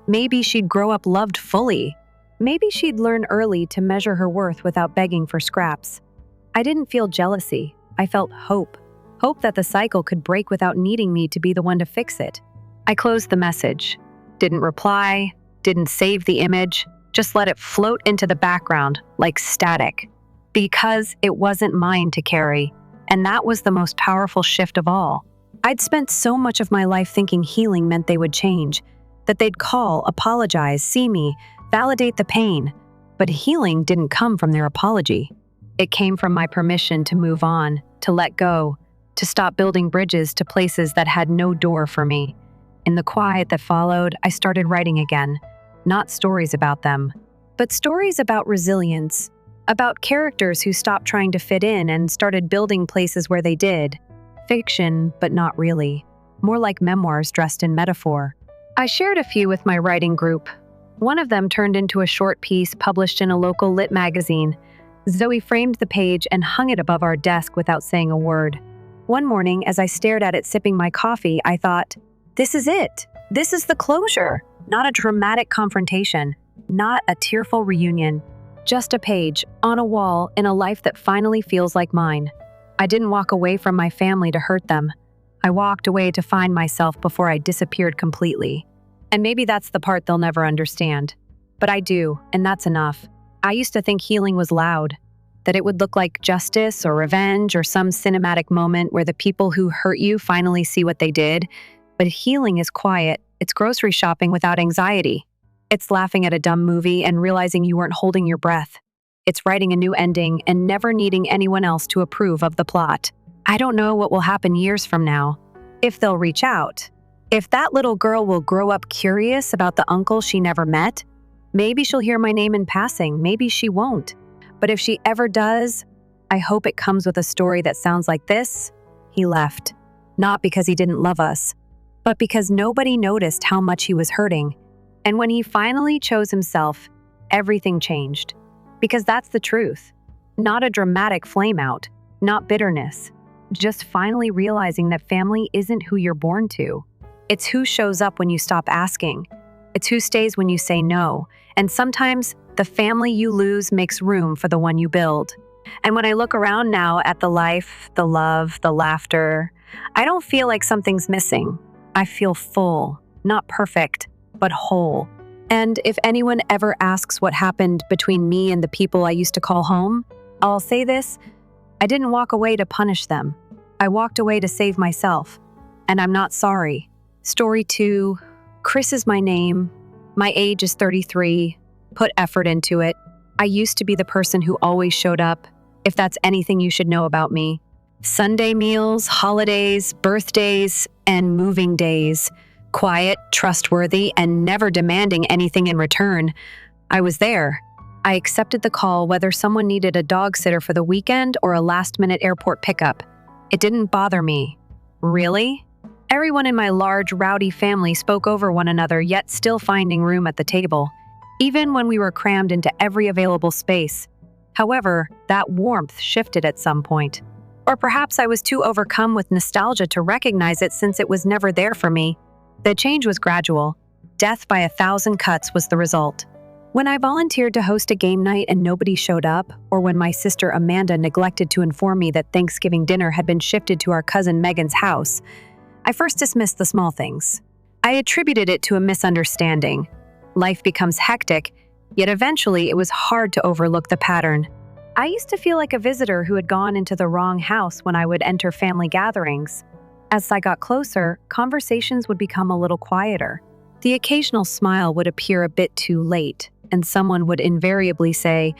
Maybe she'd grow up loved fully. Maybe she'd learn early to measure her worth without begging for scraps. I didn't feel jealousy. I felt hope. Hope that the cycle could break without needing me to be the one to fix it. I closed the message. Didn't reply. Didn't save the image. Just let it float into the background like static. Because it wasn't mine to carry. And that was the most powerful shift of all. I'd spent so much of my life thinking healing meant they would change. That they'd call, apologize, see me, validate the pain. But healing didn't come from their apology. It came from my permission to move on, to let go, to stop building bridges to places that had no door for me. In the quiet that followed, I started writing again. Not stories about them, but stories about resilience, about characters who stopped trying to fit in and started building places where they did. Fiction, but not really. More like memoirs dressed in metaphor. I shared a few with my writing group. One of them turned into a short piece published in a local lit magazine. Zoe framed the page and hung it above our desk without saying a word. One morning, as I stared at it sipping my coffee, I thought, this is it. This is the closure. Not a dramatic confrontation. Not a tearful reunion. Just a page, on a wall, in a life that finally feels like mine. I didn't walk away from my family to hurt them. I walked away to find myself before I disappeared completely. And maybe that's the part they'll never understand. But I do, and that's enough. I used to think healing was loud, that it would look like justice or revenge or some cinematic moment where the people who hurt you finally see what they did. But healing is quiet. It's grocery shopping without anxiety. It's laughing at a dumb movie and realizing you weren't holding your breath. It's writing a new ending and never needing anyone else to approve of the plot. I don't know what will happen years from now. If they'll reach out. If that little girl will grow up curious about the uncle she never met, maybe she'll hear my name in passing, maybe she won't. But if she ever does, I hope it comes with a story that sounds like this. He left. Not because he didn't love us, but because nobody noticed how much he was hurting. And when he finally chose himself, everything changed. Because that's the truth. Not a dramatic flameout, not bitterness. Just finally realizing that family isn't who you're born to. It's who shows up when you stop asking. It's who stays when you say no. And sometimes the family you lose makes room for the one you build. And when I look around now at the life, the love, the laughter, I don't feel like something's missing. I feel full, not perfect, but whole. And if anyone ever asks what happened between me and the people I used to call home, I'll say this: I didn't walk away to punish them. I walked away to save myself. and I'm not sorry. Story 2, Chris is my name. My age is 33. Put effort into it. I used to be the person who always showed up, if that's anything you should know about me. Sunday meals, holidays, birthdays, and moving days. Quiet, trustworthy, and never demanding anything in return. I was there. I accepted the call whether someone needed a dog sitter for the weekend or a last-minute airport pickup. It didn't bother me. Really? Everyone in my large, rowdy family spoke over one another, yet still finding room at the table, even when we were crammed into every available space. However, that warmth shifted at some point. Or perhaps I was too overcome with nostalgia to recognize it since it was never there for me. The change was gradual. Death by 1,000 cuts was the result. When I volunteered to host a game night and nobody showed up, or when my sister Amanda neglected to inform me that Thanksgiving dinner had been shifted to our cousin Megan's house, I first dismissed the small things. I attributed it to a misunderstanding. Life becomes hectic, yet eventually it was hard to overlook the pattern. I used to feel like a visitor who had gone into the wrong house when I would enter family gatherings. As I got closer, conversations would become a little quieter. The occasional smile would appear a bit too late, and someone would invariably say,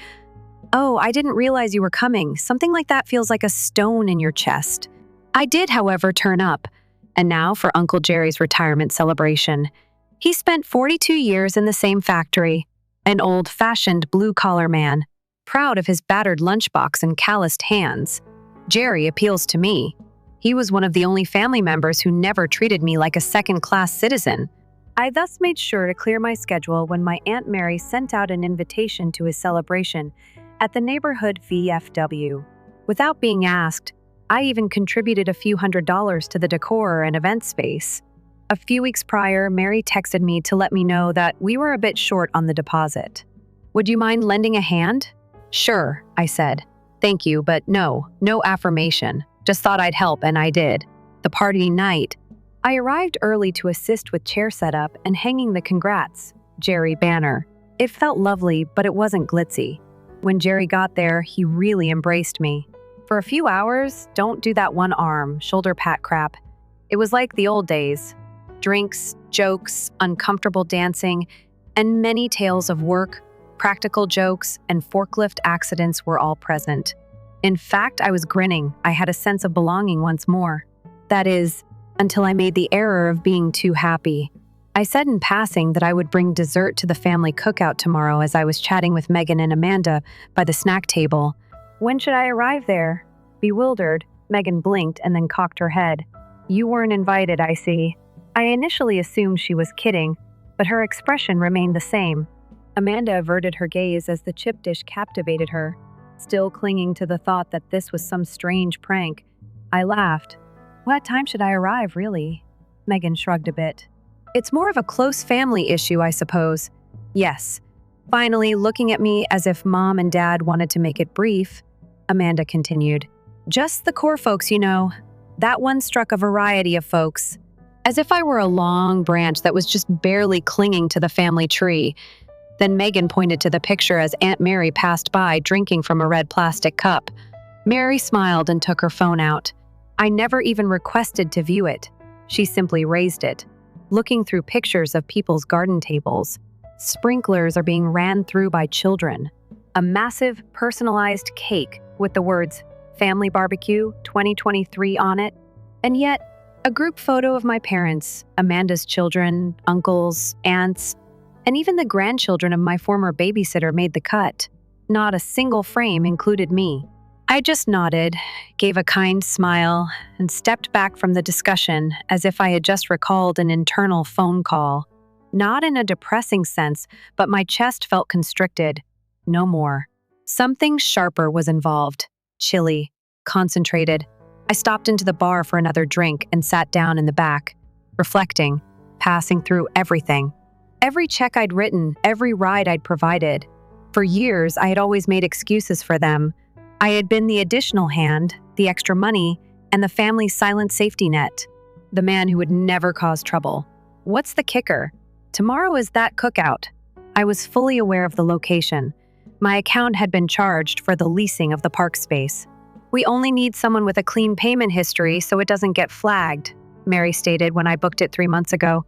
"Oh, I didn't realize you were coming." Something like that feels like a stone in your chest. I did, however, turn up, and now for Uncle Jerry's retirement celebration. He spent 42 years in the same factory, an old-fashioned blue-collar man, proud of his battered lunchbox and calloused hands. Jerry appeals to me. He was one of the only family members who never treated me like a second-class citizen. I thus made sure to clear my schedule when my Aunt Mary sent out an invitation to his celebration at the neighborhood VFW. Without being asked, I even contributed a few $100s to the decor and event space. A few weeks prior, Mary texted me to let me know that we were a bit short on the deposit. "Would you mind lending a hand?" "Sure," I said. "Thank you, but no affirmation. Just thought I'd help, and I did." The party night. I arrived early to assist with chair setup and hanging the "Congrats, Jerry" banner. It felt lovely, but it wasn't glitzy. When Jerry got there, he really embraced me. For a few hours, don't do that one arm, shoulder pat crap. It was like the old days. Drinks, jokes, uncomfortable dancing, and many tales of work, practical jokes, and forklift accidents were all present. In fact, I was grinning. I had a sense of belonging once more. That is, until I made the error of being too happy. I said in passing that I would bring dessert to the family cookout tomorrow as I was chatting with Megan and Amanda by the snack table. When should I arrive there? Bewildered, Megan blinked and then cocked her head. "You weren't invited, I see." I initially assumed she was kidding, but her expression remained the same. Amanda averted her gaze as the chip dish captivated her, still clinging to the thought that this was some strange prank. I laughed. "What time should I arrive, really?" Megan shrugged a bit. "It's more of a close family issue, I suppose." "Yes." Finally, looking at me as if Mom and Dad wanted to make it brief, Amanda continued. "Just the core folks, you know. That one struck a variety of folks. As if I were a long branch that was just barely clinging to the family tree." Then Megan pointed to the picture as Aunt Mary passed by, drinking from a red plastic cup. Mary smiled and took her phone out. I never even requested to view it. She simply raised it, looking through pictures of people's garden tables. Sprinklers are being ran through by children. A massive, personalized cake with the words "Family Barbecue 2023" on it. And yet, a group photo of my parents, Amanda's children, uncles, aunts, and even the grandchildren of my former babysitter made the cut. Not a single frame included me. I just nodded, gave a kind smile, and stepped back from the discussion as if I had just recalled an internal phone call. Not in a depressing sense, but my chest felt constricted. No more. Something sharper was involved. Chilly, concentrated. I stopped into the bar for another drink and sat down in the back, reflecting, passing through everything. Every check I'd written, every ride I'd provided. For years, I had always made excuses for them. I had been the additional hand, the extra money, and the family's silent safety net. The man who would never cause trouble. What's the kicker? Tomorrow is that cookout. I was fully aware of the location. My account had been charged for the leasing of the park space. We only need someone with a clean payment history so it doesn't get flagged. Mary stated when I booked it 3 months ago.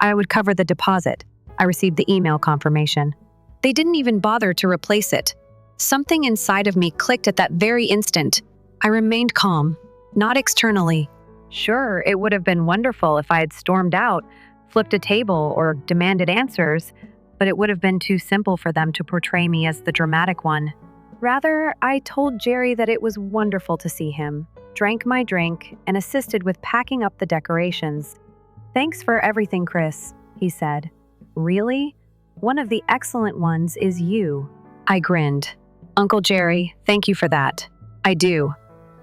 I would cover the deposit. I received the email confirmation. They didn't even bother to replace it. Something inside of me clicked at that very instant. I remained calm, not externally. Sure, it would have been wonderful if I had stormed out, flipped a table, or demanded answers, but it would have been too simple for them to portray me as the dramatic one. Rather, I told Jerry that it was wonderful to see him, drank my drink, and assisted with packing up the decorations. "Thanks for everything, Chris," he said. "Really? One of the excellent ones is you." I grinned. "Uncle Jerry, thank you for that. I do."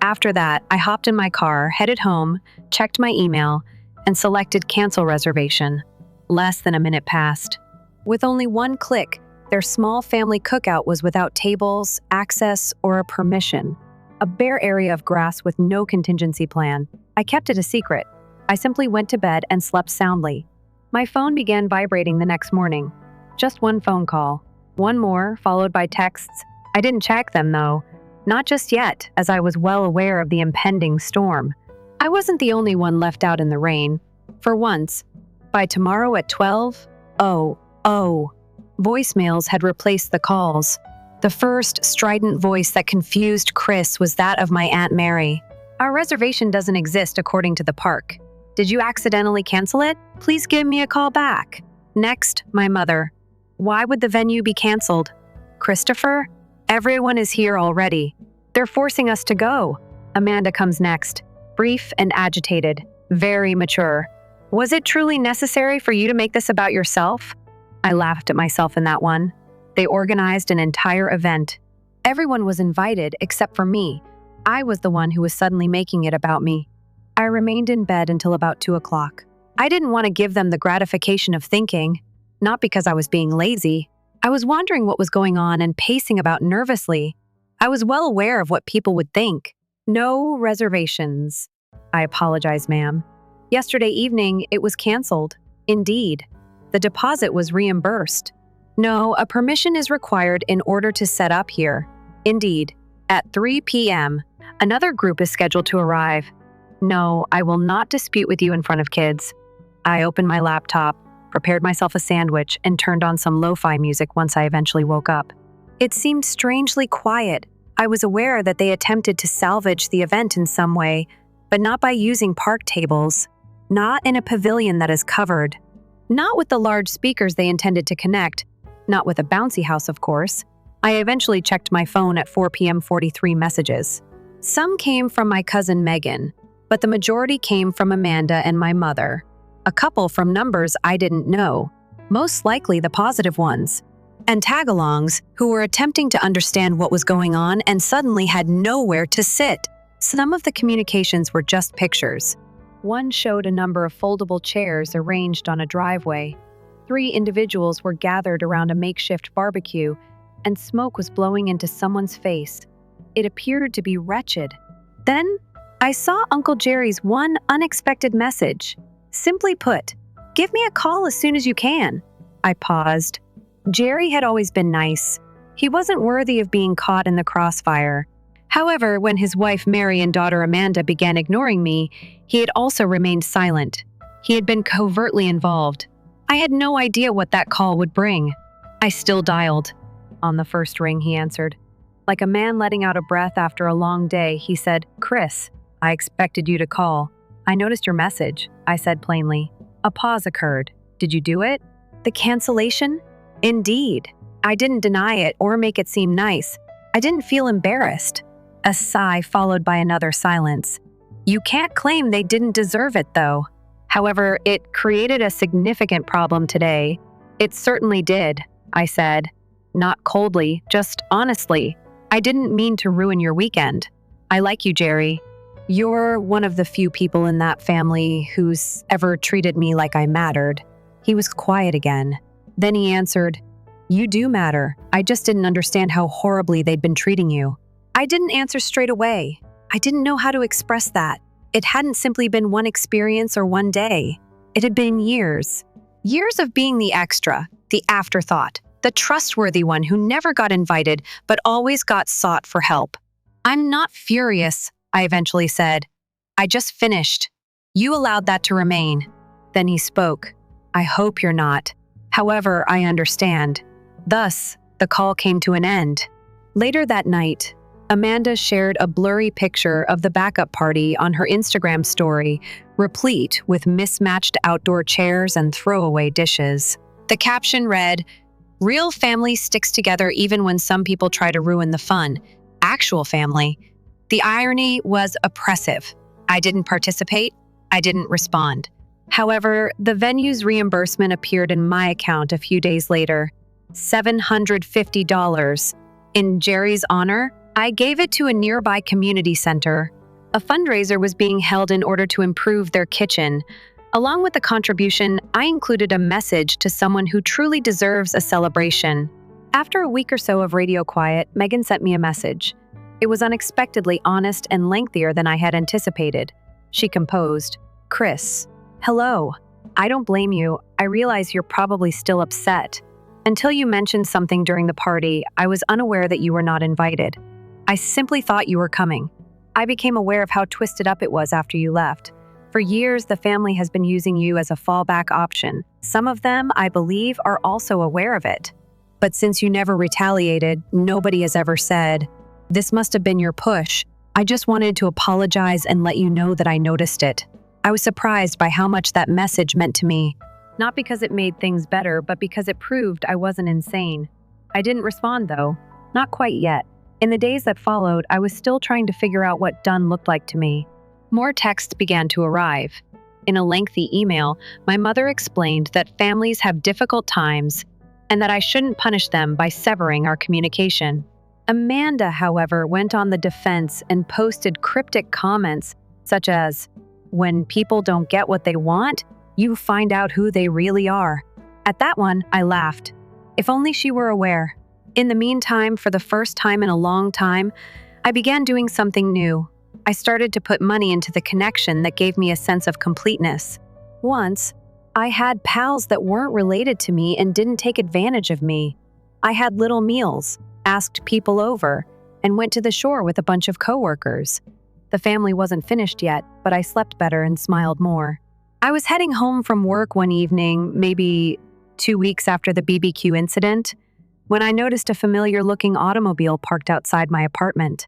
After that, I hopped in my car, headed home, checked my email, and selected cancel reservation. Less than a minute passed. With only one click, their small family cookout was without tables, access, or a permission. A bare area of grass with no contingency plan. I kept it a secret. I simply went to bed and slept soundly. My phone began vibrating the next morning. Just one phone call. One more, followed by texts. I didn't check them, though. Not just yet, as I was well aware of the impending storm. I wasn't the only one left out in the rain. For once, by tomorrow at 12, voicemails had replaced the calls. The first strident voice that confused Chris was that of my Aunt Mary. "Our reservation doesn't exist according to the park. Did you accidentally cancel it? Please give me a call back." Next, my mother. "Why would the venue be canceled? Christopher? Everyone is here already. They're forcing us to go." Amanda comes next, brief and agitated, very mature. "Was it truly necessary for you to make this about yourself?" I laughed at myself in that one. They organized an entire event. Everyone was invited except for me. I was the one who was suddenly making it about me. I remained in bed until about 2 o'clock. I didn't want to give them the gratification of thinking, not because I was being lazy. I was wondering what was going on and pacing about nervously. I was well aware of what people would think. "No reservations." "I apologize, ma'am. Yesterday evening, it was canceled." "Indeed. The deposit was reimbursed." "No, a permission is required in order to set up here." "Indeed. At 3 p.m., another group is scheduled to arrive." "No, I will not dispute with you in front of kids." I opened my laptop, prepared myself a sandwich, and turned on some lo-fi music once I eventually woke up. It seemed strangely quiet. I was aware that they attempted to salvage the event in some way, but not by using park tables, not in a pavilion that is covered, not with the large speakers they intended to connect, not with a bouncy house, of course. I eventually checked my phone at 4 p.m. 43 messages. Some came from my cousin Megan, but the majority came from Amanda and my mother. A couple from numbers I didn't know, most likely the positive ones, and tag-alongs who were attempting to understand what was going on and suddenly had nowhere to sit. Some of the communications were just pictures. One showed a number of foldable chairs arranged on a driveway. 3 individuals were gathered around a makeshift barbecue, and smoke was blowing into someone's face. It appeared to be wretched. Then, I saw Uncle Jerry's one unexpected message. Simply put, "Give me a call as soon as you can." I paused. Jerry had always been nice. He wasn't worthy of being caught in the crossfire. However, when his wife Mary and daughter Amanda began ignoring me, he had also remained silent. He had been covertly involved. I had no idea what that call would bring. I still dialed. On the first ring, he answered. Like a man letting out a breath after a long day, he said, "Chris, I expected you to call. I noticed your message," I said plainly. A pause occurred. "Did you do it?" "The cancellation?" "Indeed. I didn't deny it or make it seem nice. I didn't feel embarrassed." A sigh followed by another silence. "You can't claim they didn't deserve it, though." However, it created a significant problem today. "It certainly did," I said. Not coldly, just honestly. "I didn't mean to ruin your weekend. I like you, Jerry. You're one of the few people in that family who's ever treated me like I mattered." He was quiet again. Then he answered, "You do matter. I just didn't understand how horribly they'd been treating you." I didn't answer straight away. I didn't know how to express that. It hadn't simply been one experience or one day. It had been years. Years of being the extra, the afterthought, the trustworthy one who never got invited but always got sought for help. "I'm not furious," I eventually said. "I just finished. You allowed that to remain." Then he spoke. "I hope you're not. However, I understand." Thus, the call came to an end. Later that night, Amanda shared a blurry picture of the backup party on her Instagram story, replete with mismatched outdoor chairs and throwaway dishes. The caption read, "Real family sticks together even when some people try to ruin the fun. Actual family." The irony was oppressive. I didn't participate. I didn't respond. However, the venue's reimbursement appeared in my account a few days later. $750. In Jerry's honor, I gave it to a nearby community center. A fundraiser was being held in order to improve their kitchen. Along with the contribution, I included a message to someone who truly deserves a celebration. After a week or so of radio quiet, Megan sent me a message. It was unexpectedly honest and lengthier than I had anticipated. She composed, "Chris, hello. I don't blame you. I realize you're probably still upset. Until you mentioned something during the party, I was unaware that you were not invited. I simply thought you were coming. I became aware of how twisted up it was after you left. For years, the family has been using you as a fallback option. Some of them, I believe, are also aware of it. But since you never retaliated, nobody has ever said, 'This must have been your push.' I just wanted to apologize and let you know that I noticed it." I was surprised by how much that message meant to me. Not because it made things better, but because it proved I wasn't insane. I didn't respond, though. Not quite yet. In the days that followed, I was still trying to figure out what done looked like to me. More texts began to arrive. In a lengthy email, my mother explained that families have difficult times and that I shouldn't punish them by severing our communication. Amanda, however, went on the defense and posted cryptic comments such as, "When people don't get what they want, you find out who they really are." At that one, I laughed. If only she were aware. In the meantime, for the first time in a long time, I began doing something new. I started to put money into the connection that gave me a sense of completeness. Once, I had pals that weren't related to me and didn't take advantage of me. I had little meals, asked people over, and went to the shore with a bunch of coworkers. The family wasn't finished yet, but I slept better and smiled more. I was heading home from work one evening, maybe 2 weeks after the BBQ incident, when I noticed a familiar-looking automobile parked outside my apartment.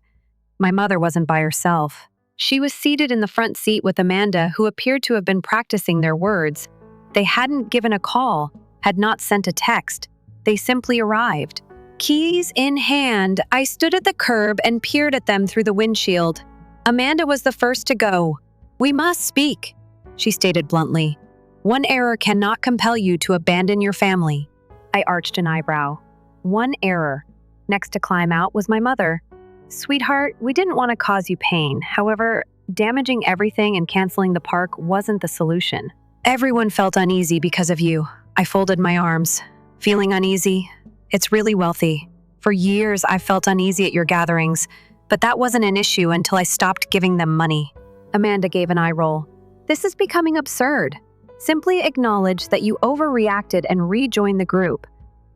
My mother wasn't by herself. She was seated in the front seat with Amanda, who appeared to have been practicing their words. They hadn't given a call, had not sent a text. They simply arrived. Keys in hand, I stood at the curb and peered at them through the windshield. Amanda was the first to go. "We must speak," she stated bluntly. "One error cannot compel you to abandon your family." I arched an eyebrow. One error. Next to climb out was my mother. "Sweetheart, we didn't want to cause you pain. However, damaging everything and canceling the park wasn't the solution. Everyone felt uneasy because of you." I folded my arms. "Feeling uneasy? It's really wealthy. For years, I felt uneasy at your gatherings, but that wasn't an issue until I stopped giving them money." Amanda gave an eye roll. "This is becoming absurd. Simply acknowledge that you overreacted and rejoin the group."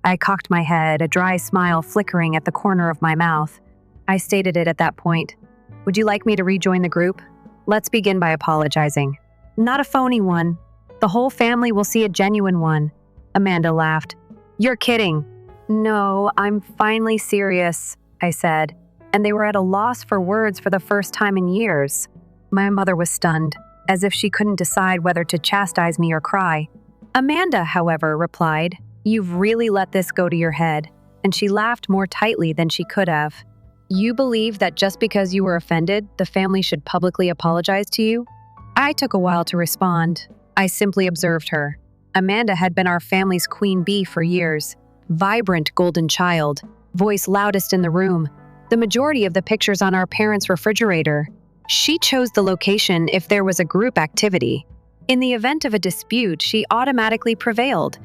I cocked my head, a dry smile flickering at the corner of my mouth. I stated it at that point. "Would you like me to rejoin the group? Let's begin by apologizing." "Not a phony one. The whole family will see a genuine one." Amanda laughed. "You're kidding." "No, I'm finally serious," I said, and they were at a loss for words for the first time in years. My mother was stunned, as if she couldn't decide whether to chastise me or cry. Amanda, however, replied, "You've really let this go to your head," and she laughed more tightly than she could have. "You believe that just because you were offended, the family should publicly apologize to you?" I took a while to respond. I simply observed her. Amanda had been our family's queen bee for years. Vibrant golden child, voice loudest in the room, the majority of the pictures on our parents' refrigerator. She chose the location if there was a group activity. In the event of a dispute, she automatically prevailed.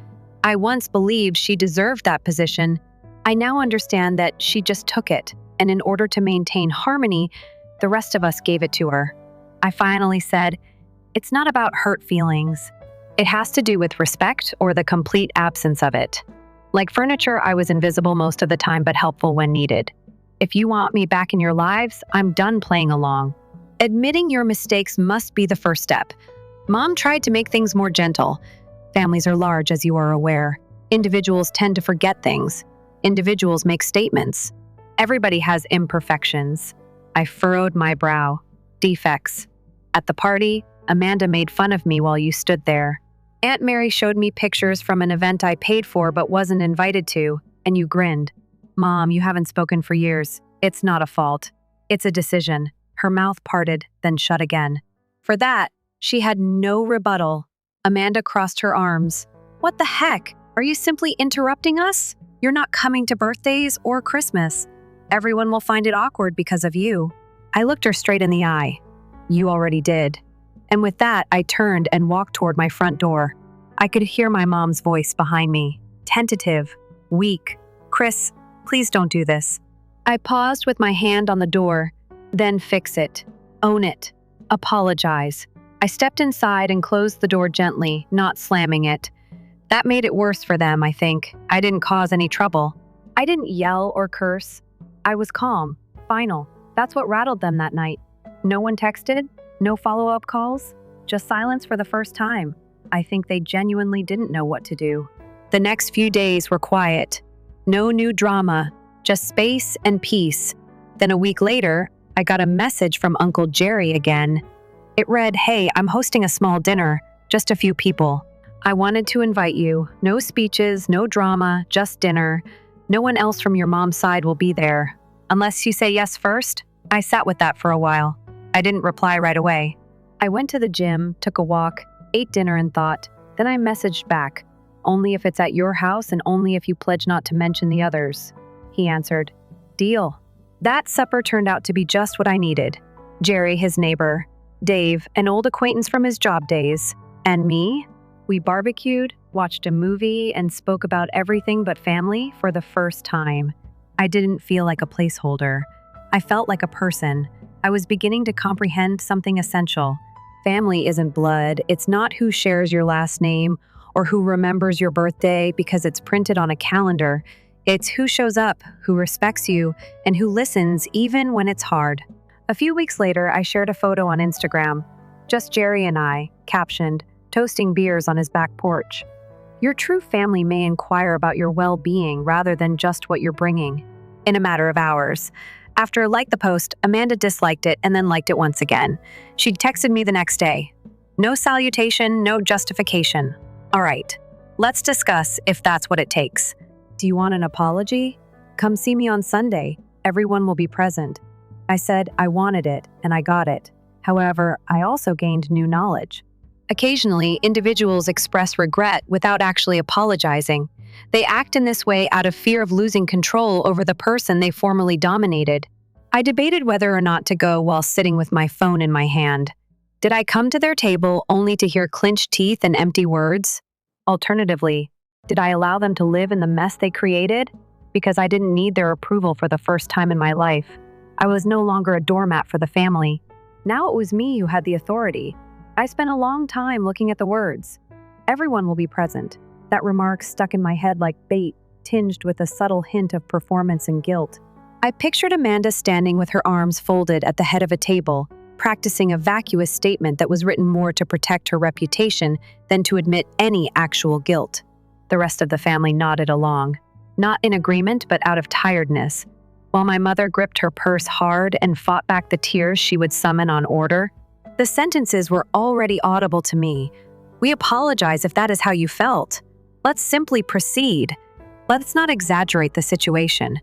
I once believed she deserved that position. I now understand that she just took it, and in order to maintain harmony, the rest of us gave it to her. I finally said, "It's not about hurt feelings. It has to do with respect or the complete absence of it. Like furniture, I was invisible most of the time but helpful when needed. If you want me back in your lives, I'm done playing along." Admitting your mistakes must be the first step. Mom tried to make things more gentle. Families are large, as you are aware. Individuals tend to forget things. Individuals make statements. Everybody has imperfections. I furrowed my brow. Defects. At the party, Amanda made fun of me while you stood there. Aunt Mary showed me pictures from an event I paid for but wasn't invited to, and you grinned. Mom, you haven't spoken for years. It's not a fault. It's a decision. Her mouth parted, then shut again. For that, she had no rebuttal. Amanda crossed her arms. What the heck? Are you simply interrupting us? You're not coming to birthdays or Christmas. Everyone will find it awkward because of you. I looked her straight in the eye. You already did. And with that, I turned and walked toward my front door. I could hear my mom's voice behind me. Tentative. Weak. Chris, please don't do this. I paused with my hand on the door. Then fix it. Own it. Apologize. I stepped inside and closed the door gently, not slamming it. That made it worse for them, I think. I didn't cause any trouble. I didn't yell or curse. I was calm. Final. That's what rattled them that night. No one texted. No follow-up calls. Just silence for the first time. I think they genuinely didn't know what to do. The next few days were quiet. No new drama. Just space and peace. Then a week later, I got a message from Uncle Jerry again. It read, "Hey, I'm hosting a small dinner. Just a few people. I wanted to invite you. No speeches, no drama, just dinner. No one else from your mom's side will be there. Unless you say yes first." I sat with that for a while. I didn't reply right away. I went to the gym, took a walk, ate dinner and thought. Then I messaged back. "Only if it's at your house and only if you pledge not to mention the others." He answered, "Deal." That supper turned out to be just what I needed. Jerry, his neighbor, Dave, an old acquaintance from his job days, and me. We barbecued, watched a movie, and spoke about everything but family for the first time. I didn't feel like a placeholder. I felt like a person. I was beginning to comprehend something essential. Family isn't blood. It's not who shares your last name or who remembers your birthday because it's printed on a calendar. It's who shows up, who respects you, and who listens even when it's hard. A few weeks later, I shared a photo on Instagram. Just Jerry and I, captioned, "Toasting beers on his back porch." Your true family may inquire about your well-being rather than just what you're bringing. In a matter of hours. After I liked the post, Amanda disliked it and then liked it once again. She texted me the next day. No salutation, no justification. All right, let's discuss if that's what it takes. Do you want an apology? Come see me on Sunday. Everyone will be present. I said I wanted it, and I got it. However, I also gained new knowledge. Occasionally, individuals express regret without actually apologizing. They act in this way out of fear of losing control over the person they formerly dominated. I debated whether or not to go while sitting with my phone in my hand. Did I come to their table only to hear clenched teeth and empty words? Alternatively, did I allow them to live in the mess they created? Because I didn't need their approval for the first time in my life. I was no longer a doormat for the family. Now it was me who had the authority. I spent a long time looking at the words. Everyone will be present. That remark stuck in my head like bait, tinged with a subtle hint of performance and guilt. I pictured Amanda standing with her arms folded at the head of a table, practicing a vacuous statement that was written more to protect her reputation than to admit any actual guilt. The rest of the family nodded along, not in agreement but out of tiredness, while my mother gripped her purse hard and fought back the tears she would summon on order. The sentences were already audible to me. We apologize if that is how you felt. Let's simply proceed. Let's not exaggerate the situation.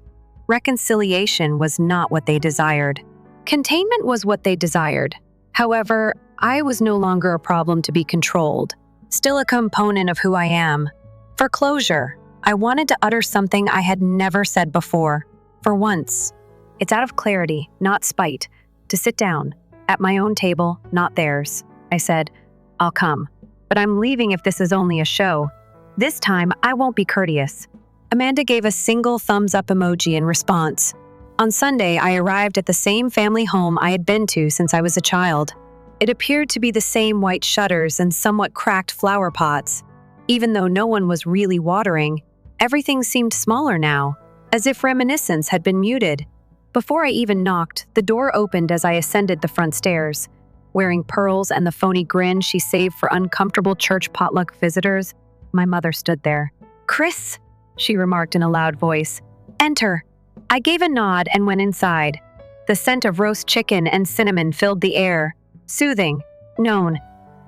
Reconciliation was not what they desired. Containment was what they desired. However, I was no longer a problem to be controlled, still a component of who I am. For closure, I wanted to utter something I had never said before. For once, it's out of clarity, not spite, to sit down, at my own table, not theirs. I said, "I'll come, but I'm leaving if this is only a show. This time, I won't be courteous." Amanda gave a single thumbs-up emoji in response. On Sunday, I arrived at the same family home I had been to since I was a child. It appeared to be the same white shutters and somewhat cracked flower pots. Even though no one was really watering, everything seemed smaller now, as if reminiscence had been muted. Before I even knocked, the door opened as I ascended the front stairs. wearing pearls and the phony grin she saved for uncomfortable church potluck visitors. My mother stood there. "Chris," she remarked in a loud voice. "Enter." I gave a nod and went inside. The scent of roast chicken and cinnamon filled the air. Soothing. Known.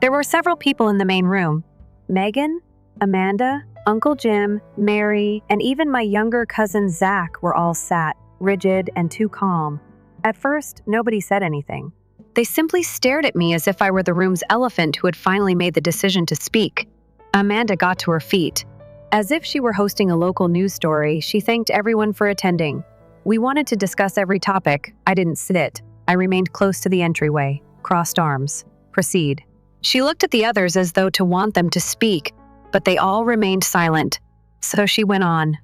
There were several people in the main room. Megan, Amanda, Uncle Jim, Mary, and even my younger cousin Zach were all sat, rigid and too calm. At first, nobody said anything. They simply stared at me as if I were the room's elephant who had finally made the decision to speak. Amanda got to her feet. As if she were hosting a local news story, she thanked everyone for attending. We wanted to discuss every topic. I didn't sit. I remained close to the entryway, crossed arms. Proceed. She looked at the others as though to want them to speak, but they all remained silent. So she went on.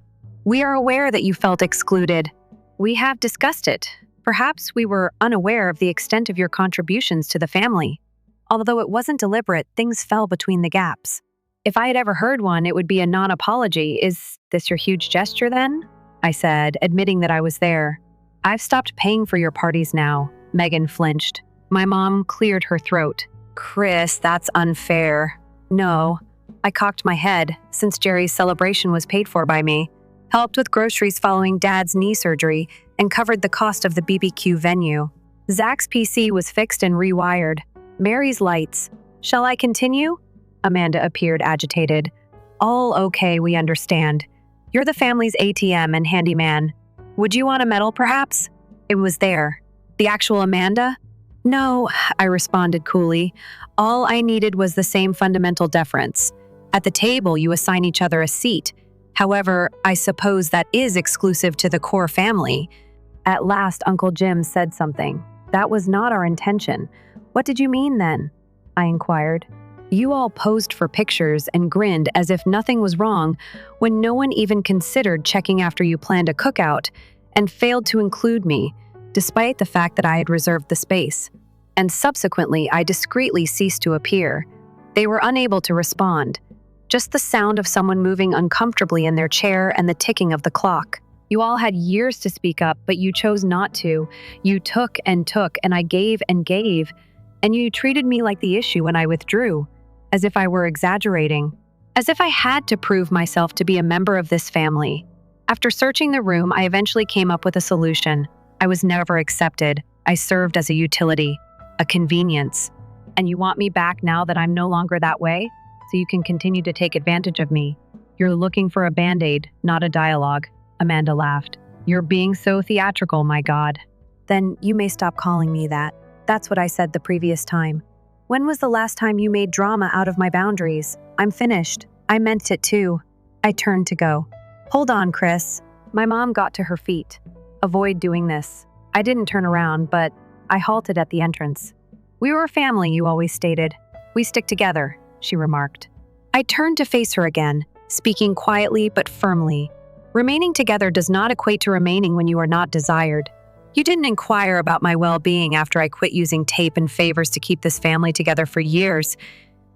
"We are aware that you felt excluded. We have discussed it. Perhaps we were unaware of the extent of your contributions to the family. Although it wasn't deliberate, things fell between the gaps. If I had ever heard one, it would be a non-apology. Is this your huge gesture then?" I said, admitting that I was there. "I've stopped paying for your parties now." Megan flinched. My mom cleared her throat. "Chris, that's unfair." "No." I cocked my head, since Jerry's celebration was paid for by me, helped with groceries following Dad's knee surgery, and covered the cost of the BBQ venue. Zach's PC was fixed and rewired. Mary's lights. "Shall I continue?" Amanda appeared agitated. "All okay, we understand. You're the family's ATM and handyman. Would you want a medal, perhaps?" It was there. "The actual Amanda?" "No," I responded coolly. "All I needed was the same fundamental deference. At the table, you assign each other a seat. However, I suppose that is exclusive to the core family." At last, Uncle Jim said something. "That was not our intention." "What did you mean then?" I inquired. "You all posed for pictures and grinned as if nothing was wrong when no one even considered checking after you planned a cookout, and failed to include me, despite the fact that I had reserved the space. And subsequently, I discreetly ceased to appear. They were unable to respond. Just the sound of someone moving uncomfortably in their chair and the ticking of the clock. You all had years to speak up, but you chose not to. You took, and I gave and gave, and you treated me like the issue when I withdrew, as if I were exaggerating, as if I had to prove myself to be a member of this family. After searching the room, I eventually came up with a solution. I was never accepted. I served as a utility, a convenience. And you want me back now that I'm no longer that way? So you can continue to take advantage of me. You're looking for a band-aid, not a dialogue." Amanda laughed. "You're being so theatrical, my God." "Then you may stop calling me that. That's what I said the previous time. When was the last time you made drama out of my boundaries? I'm finished. I meant it too." I turned to go. "Hold on, Chris." My mom got to her feet. "Avoid doing this." I didn't turn around, but I halted at the entrance. "We were family, you always stated. We stick together," she remarked. I turned to face her again, speaking quietly but firmly. "Remaining together does not equate to remaining when you are not desired. You didn't inquire about my well-being after I quit using tape and favors to keep this family together for years.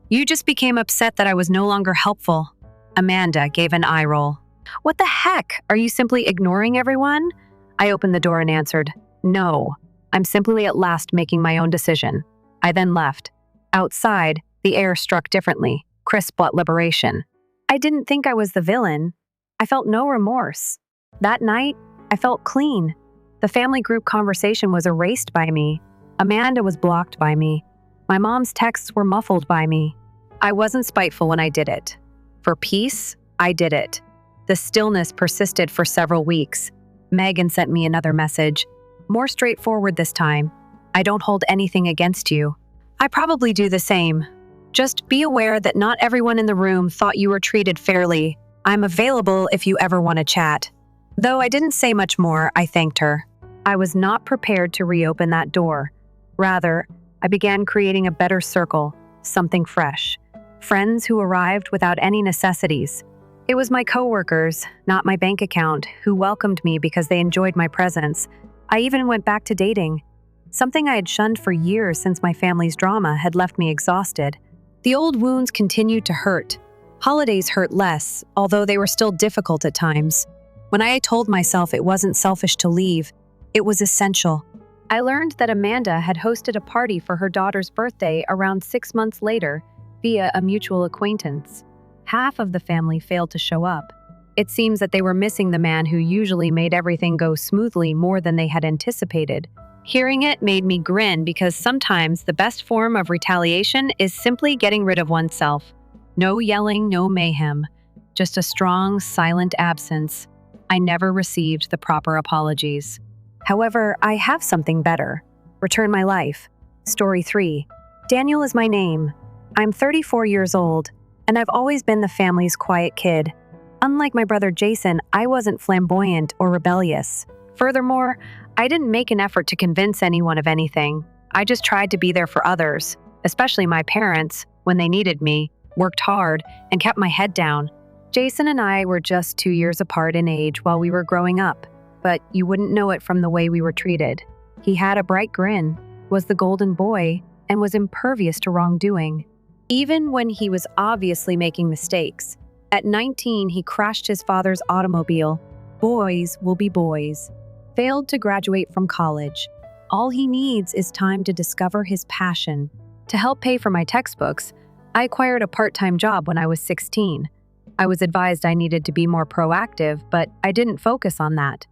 You just became upset that I was no longer helpful." Amanda gave an eye roll. "What the heck? Are you simply ignoring everyone?" I opened the door and answered, "No, I'm simply at last making my own decision." I then left. Outside, the air struck differently, crisp but liberation. I didn't think I was the villain. I felt no remorse. That night, I felt clean. The family group conversation was erased by me. Amanda was blocked by me. My mom's texts were muffled by me. I wasn't spiteful when I did it. For peace, I did it. The stillness persisted for several weeks. Megan sent me another message. More straightforward this time. "I don't hold anything against you." I probably do the same. Just be aware that not everyone in the room thought you were treated fairly. I'm available if you ever want to chat. Though I didn't say much more, I thanked her. I was not prepared to reopen that door. Rather, I began creating a better circle, something fresh. Friends who arrived without any necessities. It was my coworkers, not my bank account, who welcomed me because they enjoyed my presence. I even went back to dating. Something I had shunned for years since my family's drama had left me exhausted. The old wounds continued to hurt. Holidays hurt less, although they were still difficult at times. When I had told myself it wasn't selfish to leave, it was essential. I learned that Amanda had hosted a party for her daughter's birthday around 6 months later via a mutual acquaintance. Half of the family failed to show up. It seems that they were missing the man who usually made everything go smoothly more than they had anticipated. Hearing it made me grin because sometimes the best form of retaliation is simply getting rid of oneself. No yelling, no mayhem. Just a strong, silent absence. I never received the proper apologies. However, I have something better. Return my life. Story 3. Daniel is my name. I'm 34 years old, and I've always been the family's quiet kid. Unlike my brother Jason, I wasn't flamboyant or rebellious. Furthermore, I didn't make an effort to convince anyone of anything. I just tried to be there for others, especially my parents, when they needed me, worked hard, and kept my head down. Jason and I were just 2 years apart in age while we were growing up, but you wouldn't know it from the way we were treated. He had a bright grin, was the golden boy, and was impervious to wrongdoing. Even when he was obviously making mistakes. At 19, he crashed his father's automobile. Boys will be boys. Failed to graduate from college. All he needs is time to discover his passion. To help pay for my textbooks, I acquired a part-time job when I was 16. I was advised I needed to be more proactive, but I didn't focus on that.